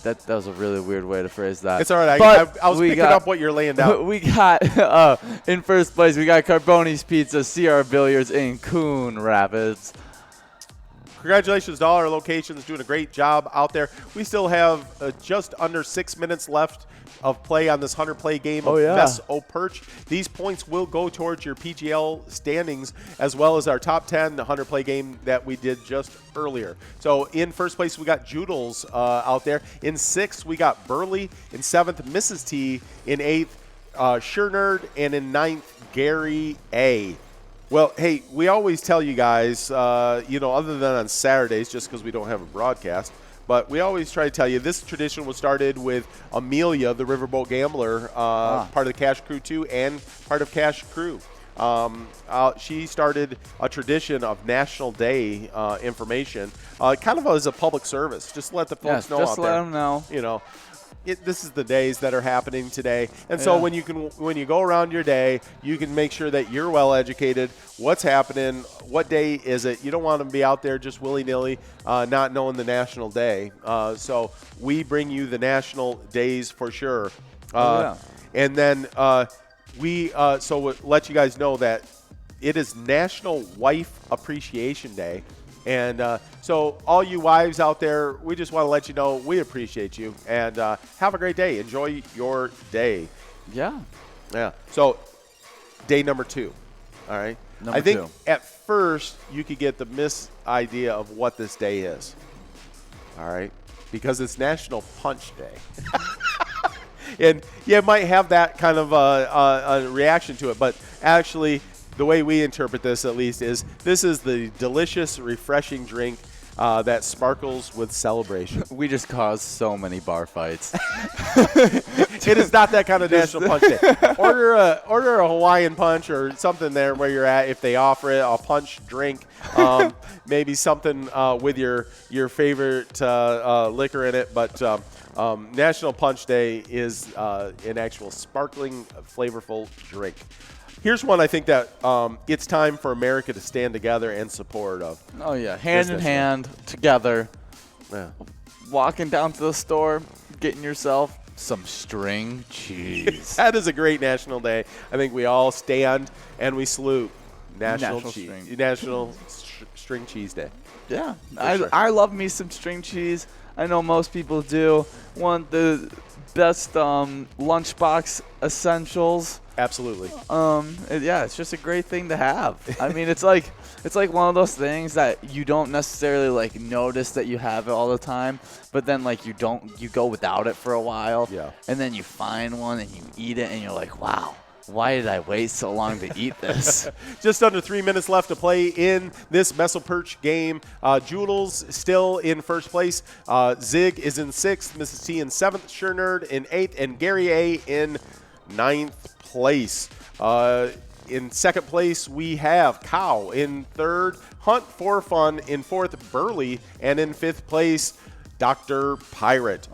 That was a really weird way to phrase that. It's all right. I was picking up what you're laying down. We got, in 1st place, we got Carboni's Pizza, CR Billiards in Coon Rapids. Congratulations to all our locations doing a great job out there. We still have just under 6 minutes left of play on this 100-play game of Mess O Perch. These points will go towards your PGL standings as well as our top 10 100-play game that we did just earlier. So in 1st place, we got Joodles out there. In 6th, we got Burley. In 7th, Mrs. T. In 8th, Sure Nerd. And in 9th, Gary A. Well, hey, we always tell you guys, other than on Saturdays, just because we don't have a broadcast, but we always try to tell you this tradition was started with Amelia, the Riverboat Gambler, part of the Cash Crew 2 and part of Cash Crew. She started a tradition of National Day information, kind of as a public service, just to let the folks know out there. Just let them know. You know. This is the days that are happening today. And so when you go around your day, you can make sure that you're well educated. What's happening? What day is it? You don't want to be out there just willy-nilly, not knowing the national day. So we bring you the national days for sure. And then we'll let you guys know that it is National Wife Appreciation Day. And so all you wives out there, we just want to let you know we appreciate you. And have a great day. Enjoy your day. Yeah. So day number 2. All right. Number I think 2. At first you could get the idea of what this day is. All right. Because it's National Punch Day. And you might have that kind of a reaction to it. But actually, the way we interpret this, at least, is this is the delicious, refreshing drink that sparkles with celebration. We just caused so many bar fights. It is not that kind of National Punch Day. Order a Hawaiian punch or something there where you're at. If they offer it, a punch drink, maybe something with your favorite liquor in it. But National Punch Day is an actual sparkling, flavorful drink. Here's one I think that it's time for America to stand together and support of. Oh, yeah. Hand in hand, together. Yeah. Walking down to the store, getting yourself some string cheese. That is a great national day. I think we all stand and we salute National String Cheese Day. Yeah. Sure. I love me some string cheese. I know most people do. One of the best lunchbox essentials. Absolutely. It's just a great thing to have. I mean, it's like one of those things that you don't necessarily like notice that you have it all the time, but then like you go without it for a while. Yeah. And then you find one and you eat it and you're like, wow, why did I wait so long to eat this? Just under 3 minutes left to play in this Messelperch game. Joodles still in first place. Zig is in sixth. Mrs. T in seventh. Sure Nerd in eighth. And Gary A in ninth place. In second place, we have Cow in third. Hunt for Fun in fourth. Burley. And in fifth place, Dr. Pirate.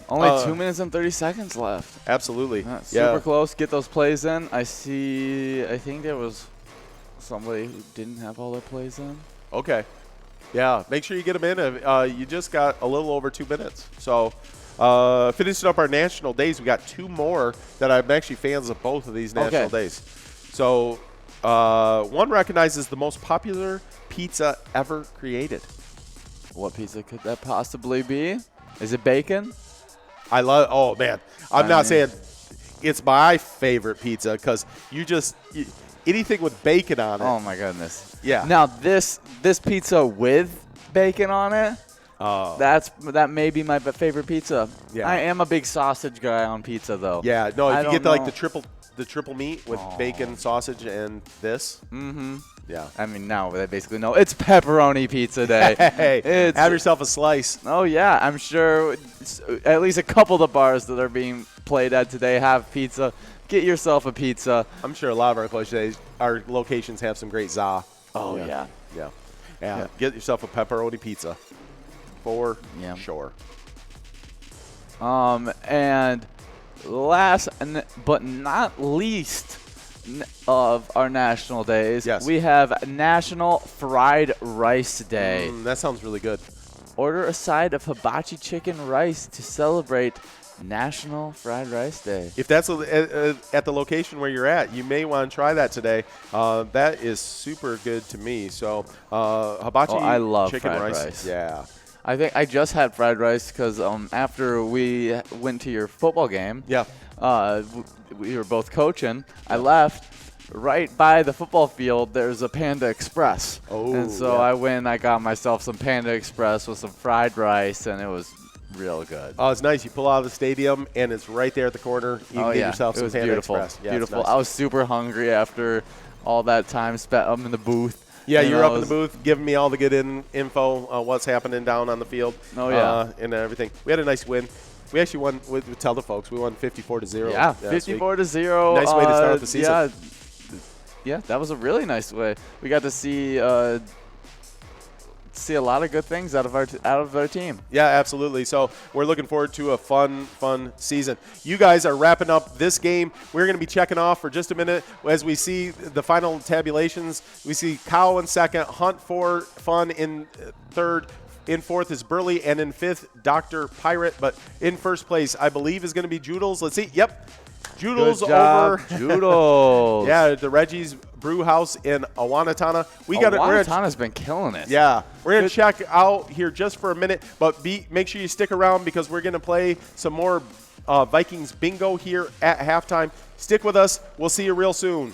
Only 2 minutes and 30 seconds left. Absolutely. Super close. Get those plays in. I think there was somebody who didn't have all their plays in. Okay. Yeah, make sure you get them in. You just got a little over 2 minutes. So finishing up our national days, we got two more that I'm actually fans of both of these national days. So one recognizes the most popular pizza ever created. What pizza could that possibly be? Is it bacon? Oh, man. I'm not saying it's my favorite pizza because anything with bacon on it. Oh, my goodness. Yeah. Now, this pizza with bacon on it, that may be my favorite pizza. Yeah. I am a big sausage guy on pizza, though. Yeah. No, if you get the triple meat with bacon, sausage, and this. Mm-hmm. Yeah. I mean, now they basically know it's pepperoni pizza day. Hey, have yourself a slice. Oh, yeah. I'm sure at least a couple of the bars that are being played at today have pizza. Get yourself a pizza. I'm sure a lot of our locations have some great za. Oh, yeah. Yeah. Get yourself a pepperoni pizza for sure. And last but not least of our national days, we have National Fried Rice Day. That sounds really good. Order a side of hibachi chicken rice to celebrate National Fried Rice Day. If that's at the location where you're at, you may want to try that today. That is super good to me. So hibachi I love chicken fried rice. Yeah. I think I just had fried rice because after we went to your football game, we were both coaching. I left. Right by the football field, there's a Panda Express. And so I went and I got myself some Panda Express with some fried rice, and it was real good. Oh, it's nice. You pull out of the stadium, and it's right there at the corner. You can get yourself some Panda Express. Yeah, beautiful. Nice. I was super hungry after all that time spent in the booth. Yeah, you were up in the booth giving me all the good info on what's happening down on the field. Oh, yeah. And everything. We had a nice win. We actually won, tell the folks, we won 54-0. Yeah, 54-0. Nice way to start the season. Yeah, that was a really nice way. We got to see a lot of good things out of their team. Yeah, absolutely. So we're looking forward to a fun season. You guys are wrapping up this game. We're going to be checking off for just a minute as we see the final tabulations. We see Cow in second, Hunt for Fun in third. In fourth is Burley, and in fifth, Dr. Pirate. But in first place, I believe, is going to be Joodles. Let's see. Yep. Joodles Good job, over. Joodles. Yeah, the Reggie's Brew House in Awanatana. Awanatana's been killing it. Yeah. We're going to check out here just for a minute, but make sure you stick around because we're going to play some more Vikings bingo here at halftime. Stick with us. We'll see you real soon.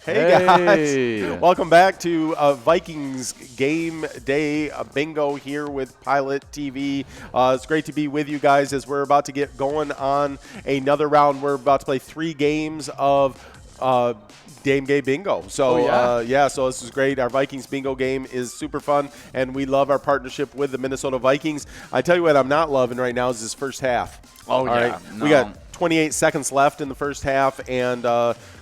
Hey, Hey. guys. Welcome back to Vikings Game Day Bingo here with Pilot TV. It's great to be with you guys as we're about to get going on another round. We're about to play 3 games of GameDay Bingo. So, so this is great. Our Vikings Bingo game is super fun, and we love our partnership with the Minnesota Vikings. I tell you what I'm not loving right now is this first half. Oh, All yeah. right? No. We got 28 seconds left in the first half, and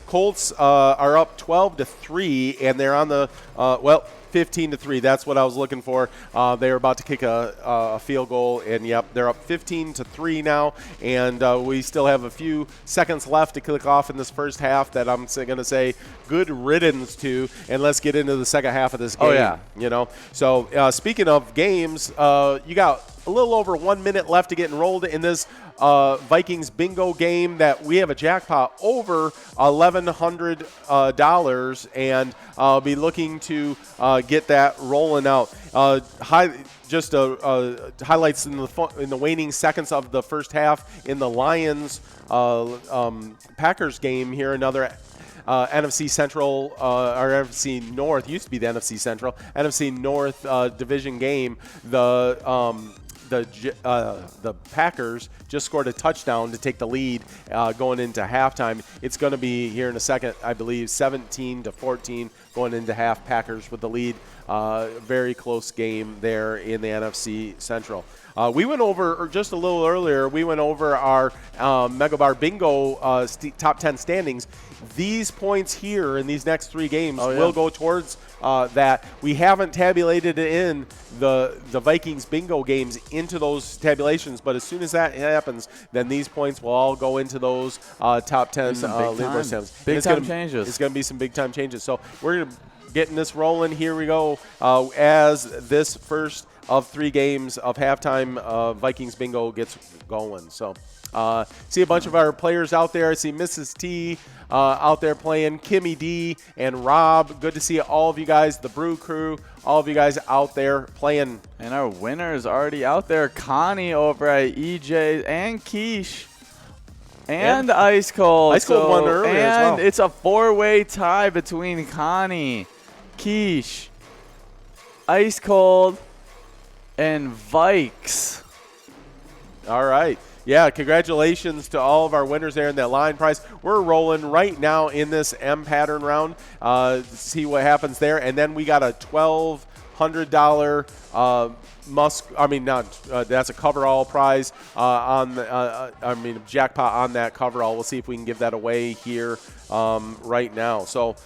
Colts are up 12-3, and they're on the 15-3. That's what I was looking for. They're about to kick a field goal, and yep, they're up 15-3 now. And we still have a few seconds left to kick off in this first half. That I'm going to say good riddance to, and let's get into the second half of this game. Oh yeah. You know. So speaking of games, you got a little over 1 minute left to get enrolled in this Vikings bingo game that we have a jackpot over $1,100, and I'll be looking to get that rolling out. Highlights in the waning seconds of the first half in the Lions Packers game here. Another NFC Central or NFC North, used to be the NFC Central, NFC North division game. The Packers just scored a touchdown to take the lead going into halftime. It's going to be here in a second, I believe, 17-14 going into half. Packers with the lead. Very close game there in the NFC Central. We went over, just a little earlier, we went over our Mega Bar Bingo top 10 standings. These points here in these next 3 games will go towards that. We haven't tabulated in the Vikings bingo games into those tabulations, but as soon as that happens, then these points will all go into those top 10 leaderboard standings. Big time changes. It's going to be some big time changes. So we're going to getting this rolling. Here we go as this first of 3 games of halftime Vikings bingo gets going. So see a bunch of our players out there. I see Mrs. T out there playing, Kimmy D and Rob. Good to see all of you guys, the Brew Crew, all of you guys out there playing. And our winner is already out there. Connie over at EJ and Quiche. And Ice Cold. Ice Cold won earlier as well. And it's a 4-way tie between Connie, Quiche, Ice Cold, and Vikes. All right. Yeah, congratulations to all of our winners there in that line prize. We're rolling right now in this M pattern round to see what happens there. And then we got a $1,200 that's a coverall prize jackpot on that coverall. We'll see if we can give that away here right now. So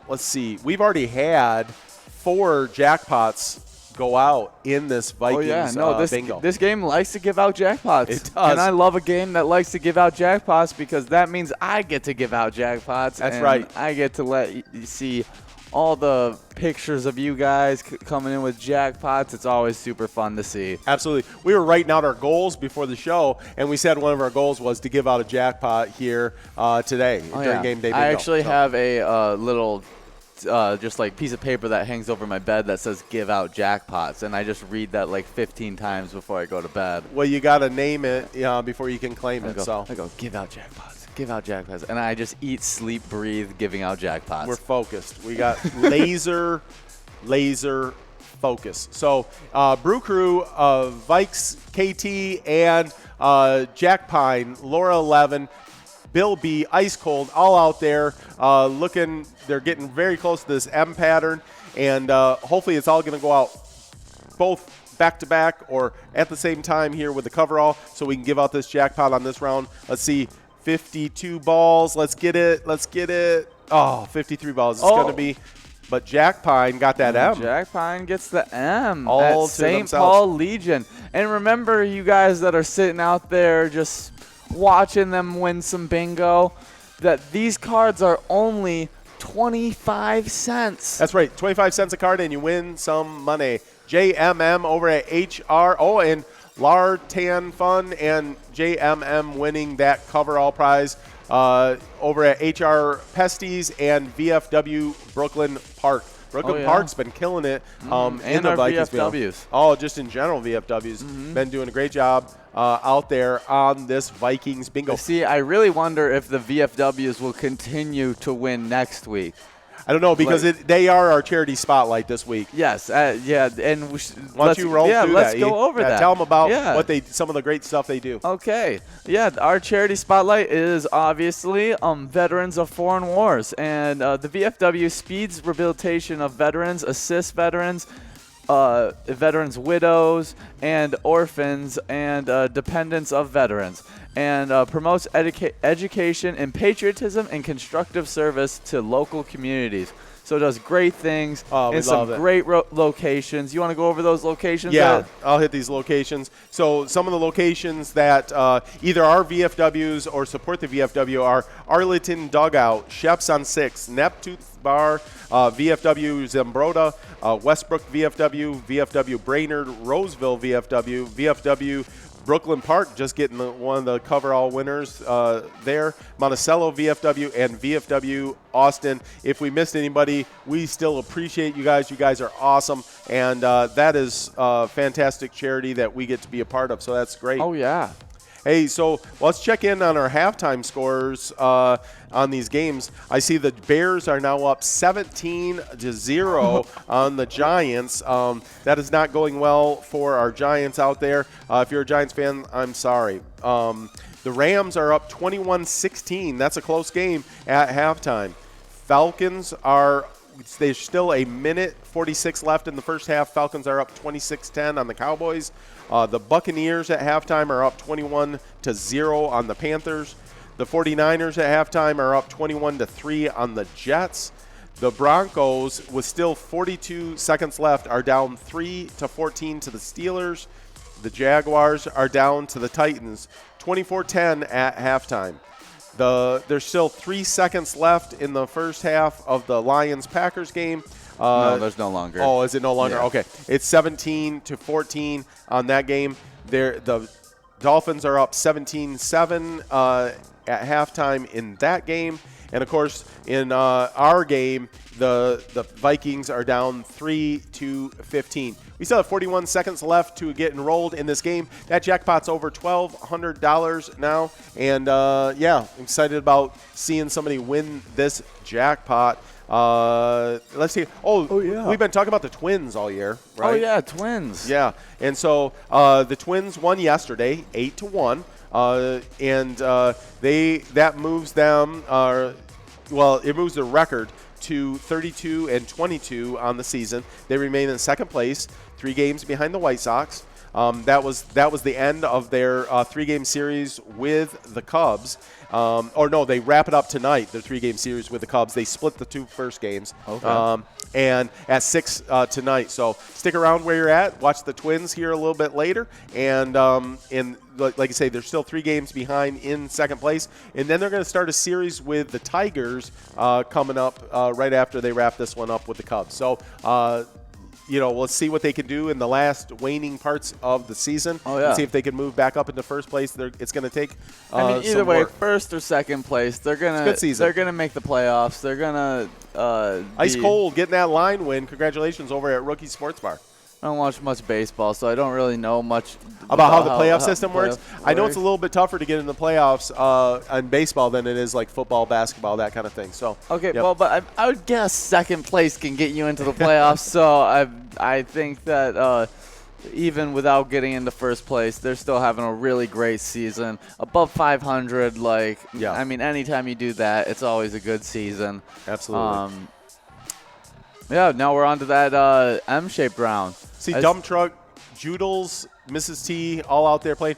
let's see. We've already had 4 jackpots go out in this Vikings bingo. This game likes to give out jackpots. It does. And I love a game that likes to give out jackpots because that means I get to give out jackpots. That's and right. I get to let you see all the pictures of you guys coming in with jackpots. It's always super fun to see. Absolutely. We were writing out our goals before the show, and we said one of our goals was to give out a jackpot here today during Game Day Bingo. I actually have a little just like piece of paper that hangs over my bed that says give out jackpots, and I just read that like 15 times before I go to bed. Well, you got to name it before you can claim it. I go give out jackpots, give out jackpots, and I just eat, sleep, breathe, giving out jackpots. We're focused. We got laser focus. So Brew Crew, Vikes, KT, and Jack Pine, Laura 11, Bill B, Ice Cold, all out there looking. They're getting very close to this M pattern, and hopefully it's all going to go out both back-to-back or at the same time here with the coverall so we can give out this jackpot on this round. Let's see, 52 balls. Let's get it. Let's get it. Oh, 53 balls. It's going to be – but Jack Pine got that M. Jack Pine gets the M all at St. Paul Legion. And remember, you guys that are sitting out there just watching them win some bingo, that these cards are only 25 cents. That's right, 25 cents a card, and you win some money. JMM over at HR. Oh, and Lartan Fun and JMM winning that coverall prize over at HR Pesties and VFW Brooklyn Park. Brooklyn Park's been killing it and in the our Vikings. VFWs. Oh, just in general, VFWs been doing a great job out there on this Vikings bingo. See, I really wonder if the VFWs will continue to win next week. I don't know, because they are our charity spotlight this week. Yes, yeah, and why don't you roll through let's that? go over that. Tell them about some of the great stuff they do. Okay, yeah, our charity spotlight is obviously veterans of foreign wars, and the VFW speeds rehabilitation of veterans, assists veterans, veterans' widows and orphans and dependents of veterans, and promotes education and patriotism and constructive service to local communities. So it does great things in some great locations. You want to go over those locations? Yeah, I'll hit these locations. So some of the locations that either are VFWs or support the VFW are Arlington Dugout, Sheps on 6, Neptune Bar, VFW Zambroda, Westbrook VFW, VFW Brainerd, Roseville VFW, VFW Brooklyn Park, just getting one of the cover-all winners there. Monticello VFW and VFW Austin. If we missed anybody, we still appreciate you guys. You guys are awesome, and that is a fantastic charity that we get to be a part of, so that's great. Oh, yeah. Hey, so let's check in on our halftime scores on these games. I see the Bears are now up 17-0 on the Giants. That is not going well for our Giants out there. If you're a Giants fan, I'm sorry. The Rams are up 21-16. That's a close game at halftime. Falcons are there's still a minute 46 left in the first half. Falcons are up 26-10 on the Cowboys. The Buccaneers at halftime are up 21-0 on the Panthers. The 49ers at halftime are up 21-3 on the Jets. The Broncos, with still 42 seconds left, are down 3-14 to the Steelers. The Jaguars are down to the Titans, 24-10 at halftime. There's still 3 seconds left in the first half of the Lions-Packers game. No, there's no longer. Oh, is it no longer? Yeah. Okay. It's 17-14 on that game. The Dolphins are up 17-7 at halftime in that game. And, of course, in our game, the Vikings are down 3-15. We still have 41 seconds left to get enrolled in this game. That jackpot's over $1,200 now. And, yeah, I'm excited about seeing somebody win this jackpot. Let's see. Oh, yeah. We've been talking about the Twins all year, right? Oh, yeah, Twins. Yeah. And so the Twins won yesterday, 8-1. And that moves them, it moves the record to 32-22 on the season. They remain in second place, 3 games behind the White Sox. That was the end of their 3-game series with the Cubs. They wrap it up tonight, their 3-game series with the Cubs. They split the 2 first games. Okay. And at 6 tonight. So stick around where you're at. Watch the Twins here a little bit later. And like I say, they're still 3 games behind in second place. And then they're going to start a series with the Tigers coming up right after they wrap this one up with the Cubs. So, we'll see what they can do in the last waning parts of the season. Oh, yeah. And see if they can move back up into first place. It's going to take either way, work. first or second place, they're gonna good season. They're gonna make the playoffs. They're gonna ice cold getting that line win. Congratulations over at Rookie Sports Bar. I don't watch much baseball, so I don't really know much about how the playoff system works. I know works. it's a little bit tougher to get in the playoffs on baseball than it is like football, basketball, that kind of thing. So okay, yep. well, but I would guess second place can get you into the playoffs. So I think that even without getting into first place, they're still having a really great season. Above 500, I mean, anytime you do that, it's always a good season. Absolutely. Yeah, now we're on to that M-shaped round. See, Dump Truck, Joodles, Mrs. T, all out there playing.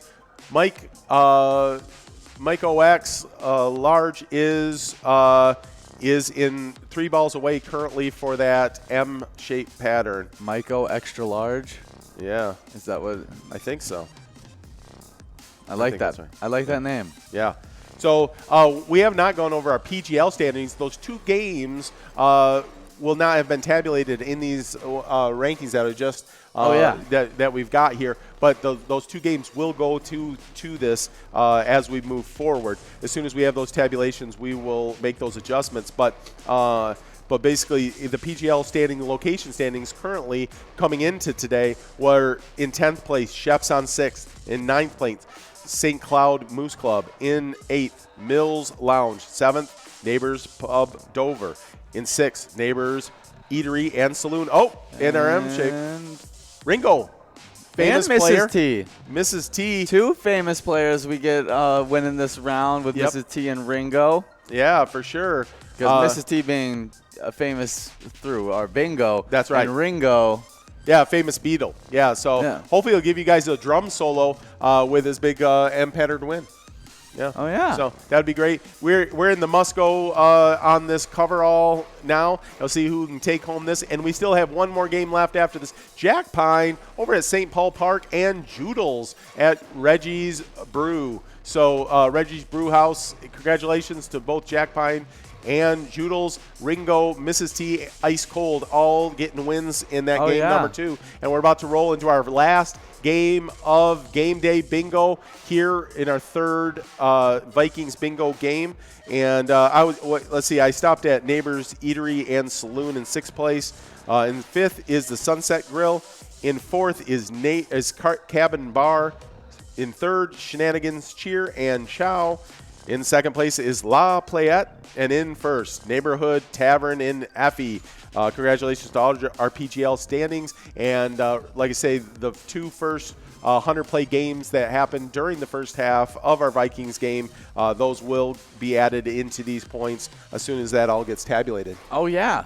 Mike OX large is in 3 balls away currently for that M-shaped pattern. Myco extra large. Yeah, is that what? I think so. I like that. Right. I like that name. Yeah. So we have not gone over our PGL standings. Those 2 games will not have been tabulated in these rankings that are just that we've got here. But those 2 games will go to this as we move forward. As soon as we have those tabulations, we will make those adjustments. But but basically the PGL location standings currently coming into today were in 10th place, Chefs on 6th. In 9th place, St. Cloud Moose Club. In 8th, Mills Lounge. 7th, Neighbors Pub Dover. In 6th, Neighbors Eatery and Saloon. Oh, NRM shape. Ringo. Famous and Mrs. player. T. Mrs. T. 2 famous players we get winning this round with Mrs. T and Ringo. Yeah, for sure. Because Mrs. T being famous through our bingo. That's right. And Ringo. Yeah, famous Beatle. Yeah, so hopefully he'll give you guys a drum solo with his big M pattern win. Yeah. Oh, yeah. So that'd be great. We're in the must-go on this coverall now. You'll see who can take home this. And we still have one more game left after this. Jack Pine over at St. Paul Park and Joodles at Reggie's Brew. So Reggie's Brew House, congratulations to both Jack Pine and Joodles, Ringo, Mrs. T, Ice Cold, all getting wins in that game number 2. And we're about to roll into our last game of Game Day Bingo here in our third Vikings Bingo game. And let's see, I stopped at Neighbors Eatery and Saloon in 6th place. In 5th is the Sunset Grill. In 4th is Cabin Bar. In 3rd, Shenanigans Cheer and Chow. In 2nd place is La Playette, and in 1st, Neighborhood Tavern in Effie. Congratulations to all our PGL standings, and like I say, the 2 first 100-play games that happened during the first half of our Vikings game, those will be added into these points as soon as that all gets tabulated. Oh, yeah.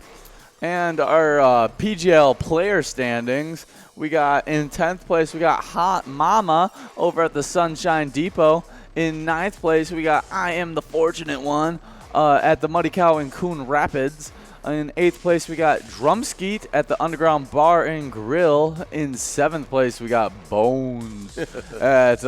And our PGL player standings, we got in 10th place, we got Hot Mama over at the Sunshine Depot. In 9th place, we got I Am the Fortunate One at the Muddy Cow in Coon Rapids. In 8th place, we got Drumskeet at the Underground Bar and Grill. In 7th place, we got Bones at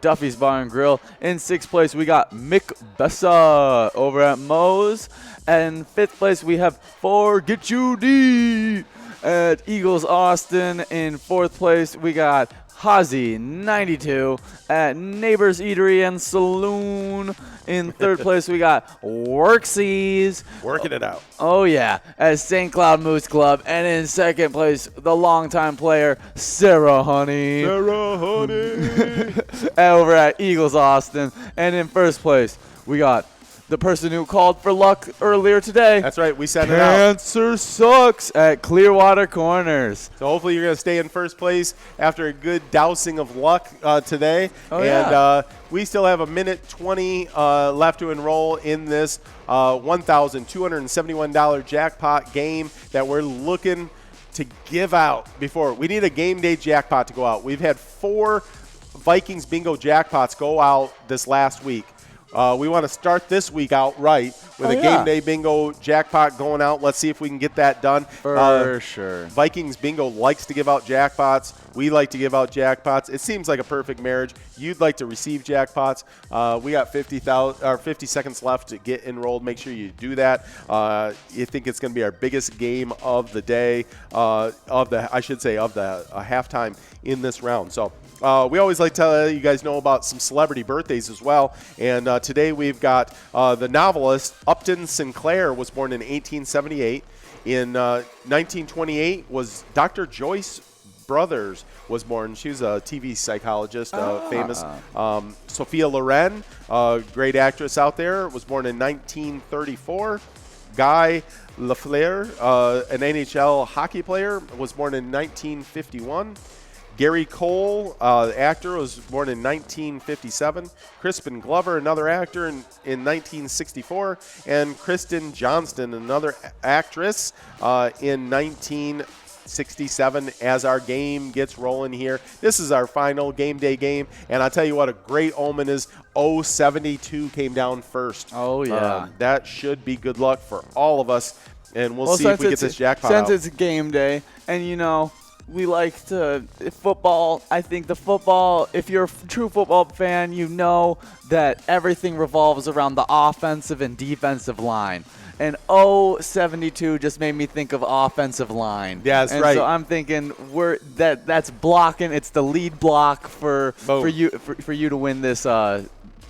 Duffy's Bar and Grill. In 6th place, we got Mick Bessa over at Moe's. And in 5th place, we have Forget You D at Eagles Austin. In 4th place, we got Hazy 92 at Neighbors Eatery and Saloon. In 3rd place, we got Worksies. Working it out. Oh, yeah, at St. Cloud Moose Club. And in 2nd place, the longtime player, Sarah Honey. Sarah Honey. Over at Eagles Austin. And in 1st place, we got the person who called for luck earlier today. That's right. We sent it out. Cancer Sucks at Clearwater Corners. So hopefully you're going to stay in 1st place after a good dousing of luck today. Oh, yeah. And we still have a minute 20 left to enroll in this $1,271 jackpot game that we're looking to give out before. We need a game day jackpot to go out. We've had 4 Vikings bingo jackpots go out this last week. We want to start this week out right with a game day bingo jackpot going out. Let's see if we can get that done. For sure. Vikings bingo likes to give out jackpots. We like to give out jackpots. It seems like a perfect marriage. You'd like to receive jackpots. We got 50 seconds left to get enrolled. Make sure you do that. You think it's going to be our biggest game of the day, of the halftime in this round. So we always like to let you guys know about some celebrity birthdays as well. And today we've got the novelist Upton Sinclair was born in 1878. In 1928 was Dr. Joyce Brothers was born. She was a TV psychologist, famous. Sophia Loren, great actress out there, was born in 1934. Guy Lafleur, an NHL hockey player, was born in 1951. Gary Cole, actor, was born in 1957. Crispin Glover, another actor, in 1964. And Kristen Johnston, another actress, in 1967. As our game gets rolling here, this is our final game day game. And I'll tell you what, a great omen is 072 came down first. Oh, yeah. That should be good luck for all of us. And we'll see if we get this jackpot out. Since it's game day, and you know, we like to football. I think the football, if you're a true football fan, you know that everything revolves around the offensive and defensive line. And 072 just made me think of offensive line. Yeah, that's and right. So I'm thinking that's blocking. It's the lead block for you to win this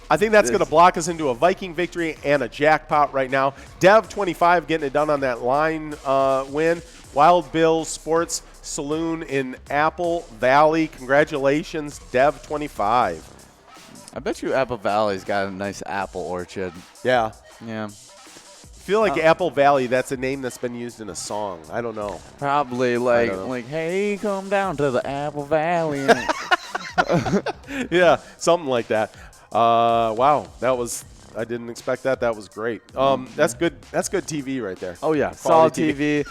I think that's going to block us into a Viking victory and a jackpot right now. Dev 25 getting it done on that line win. Wild Bill Sports Saloon in Apple Valley. Congratulations, Dev 25. I bet you Apple Valley's got a nice apple orchard. Yeah. Yeah. I feel like Apple Valley, that's a name that's been used in a song. I don't know. Probably like, hey, come down to the Apple Valley. Yeah, something like that. Wow, I didn't expect that. That was great. That's good. That's good TV right there. Oh yeah, solid TV.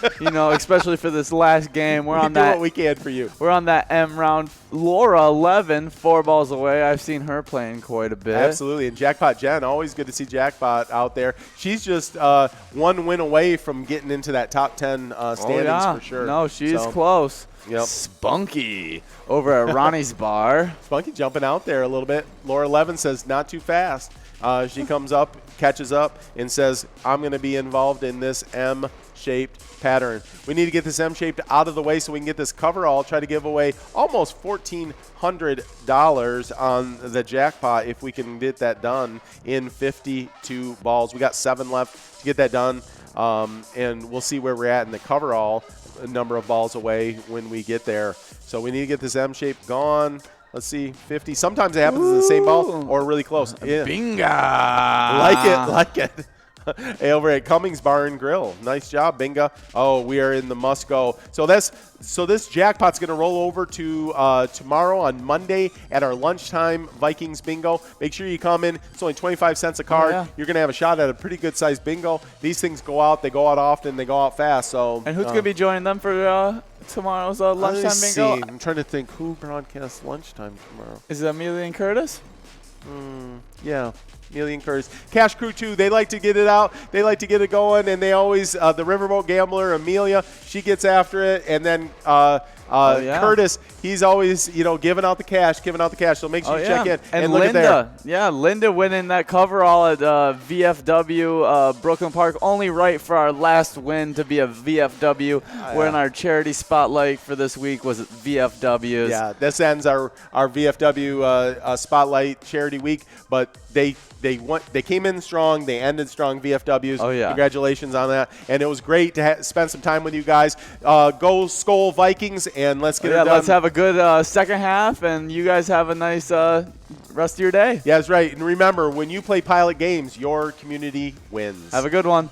Especially for this last game. We're on do that. What we can for you. We're on that M round. Laura 11, 4 balls away. I've seen her playing quite a bit. Absolutely, and Jackpot Jen, always good to see Jackpot out there. She's just one win away from getting into that top 10 standings for sure. No, she's close. Yep. Spunky over at Ronnie's bar. Spunky jumping out there a little bit. Laura 11 says not too fast. She comes up, catches up, and says, I'm going to be involved in this M-shaped pattern. We need to get this M-shaped out of the way so we can get this coverall. Try to give away almost $1,400 on the jackpot if we can get that done in 52 balls. We got 7 left to get that done, and we'll see where we're at in the coverall, a number of balls away when we get there. So we need to get this M-shape gone. Let's see, 50. Sometimes it happens in the same ball or really close. Yeah. Bingo! Like it. Hey, over at Cummings Bar and Grill. Nice job, Bingo. Oh, we are in the must go. So this jackpot's going to roll over to tomorrow on Monday at our lunchtime Vikings bingo. Make sure you come in. It's only 25 cents a card. Yeah. You're going to have a shot at a pretty good sized bingo. These things go out. They go out often. They go out fast. So. And who's going to be joining them for tomorrow's lunchtime bingo? I'm trying to think who broadcasts lunchtime tomorrow. Is it Amelia and Curtis? Yeah. Amelia and Curtis. Cash Crew 2, they like to get it out. They like to get it going, and they always, the Riverboat Gambler, Amelia, she gets after it. And then Curtis, he's always, giving out the cash. So make sure you check in. And look Linda, at there. yeah, Linda winning that coverall at VFW Brooklyn Park. Only right for our last win to be a VFW. We're in our charity spotlight for this week was VFWs. Yeah, this ends our VFW spotlight charity week, but they came in strong. They ended strong, VFWs. Oh, yeah. Congratulations on that. And it was great to spend some time with you guys. Go Skol Vikings, and let's get it done. Let's have a good second half, and you guys have a nice rest of your day. Yeah, that's right. And remember, when you play pilot games, your community wins. Have a good one.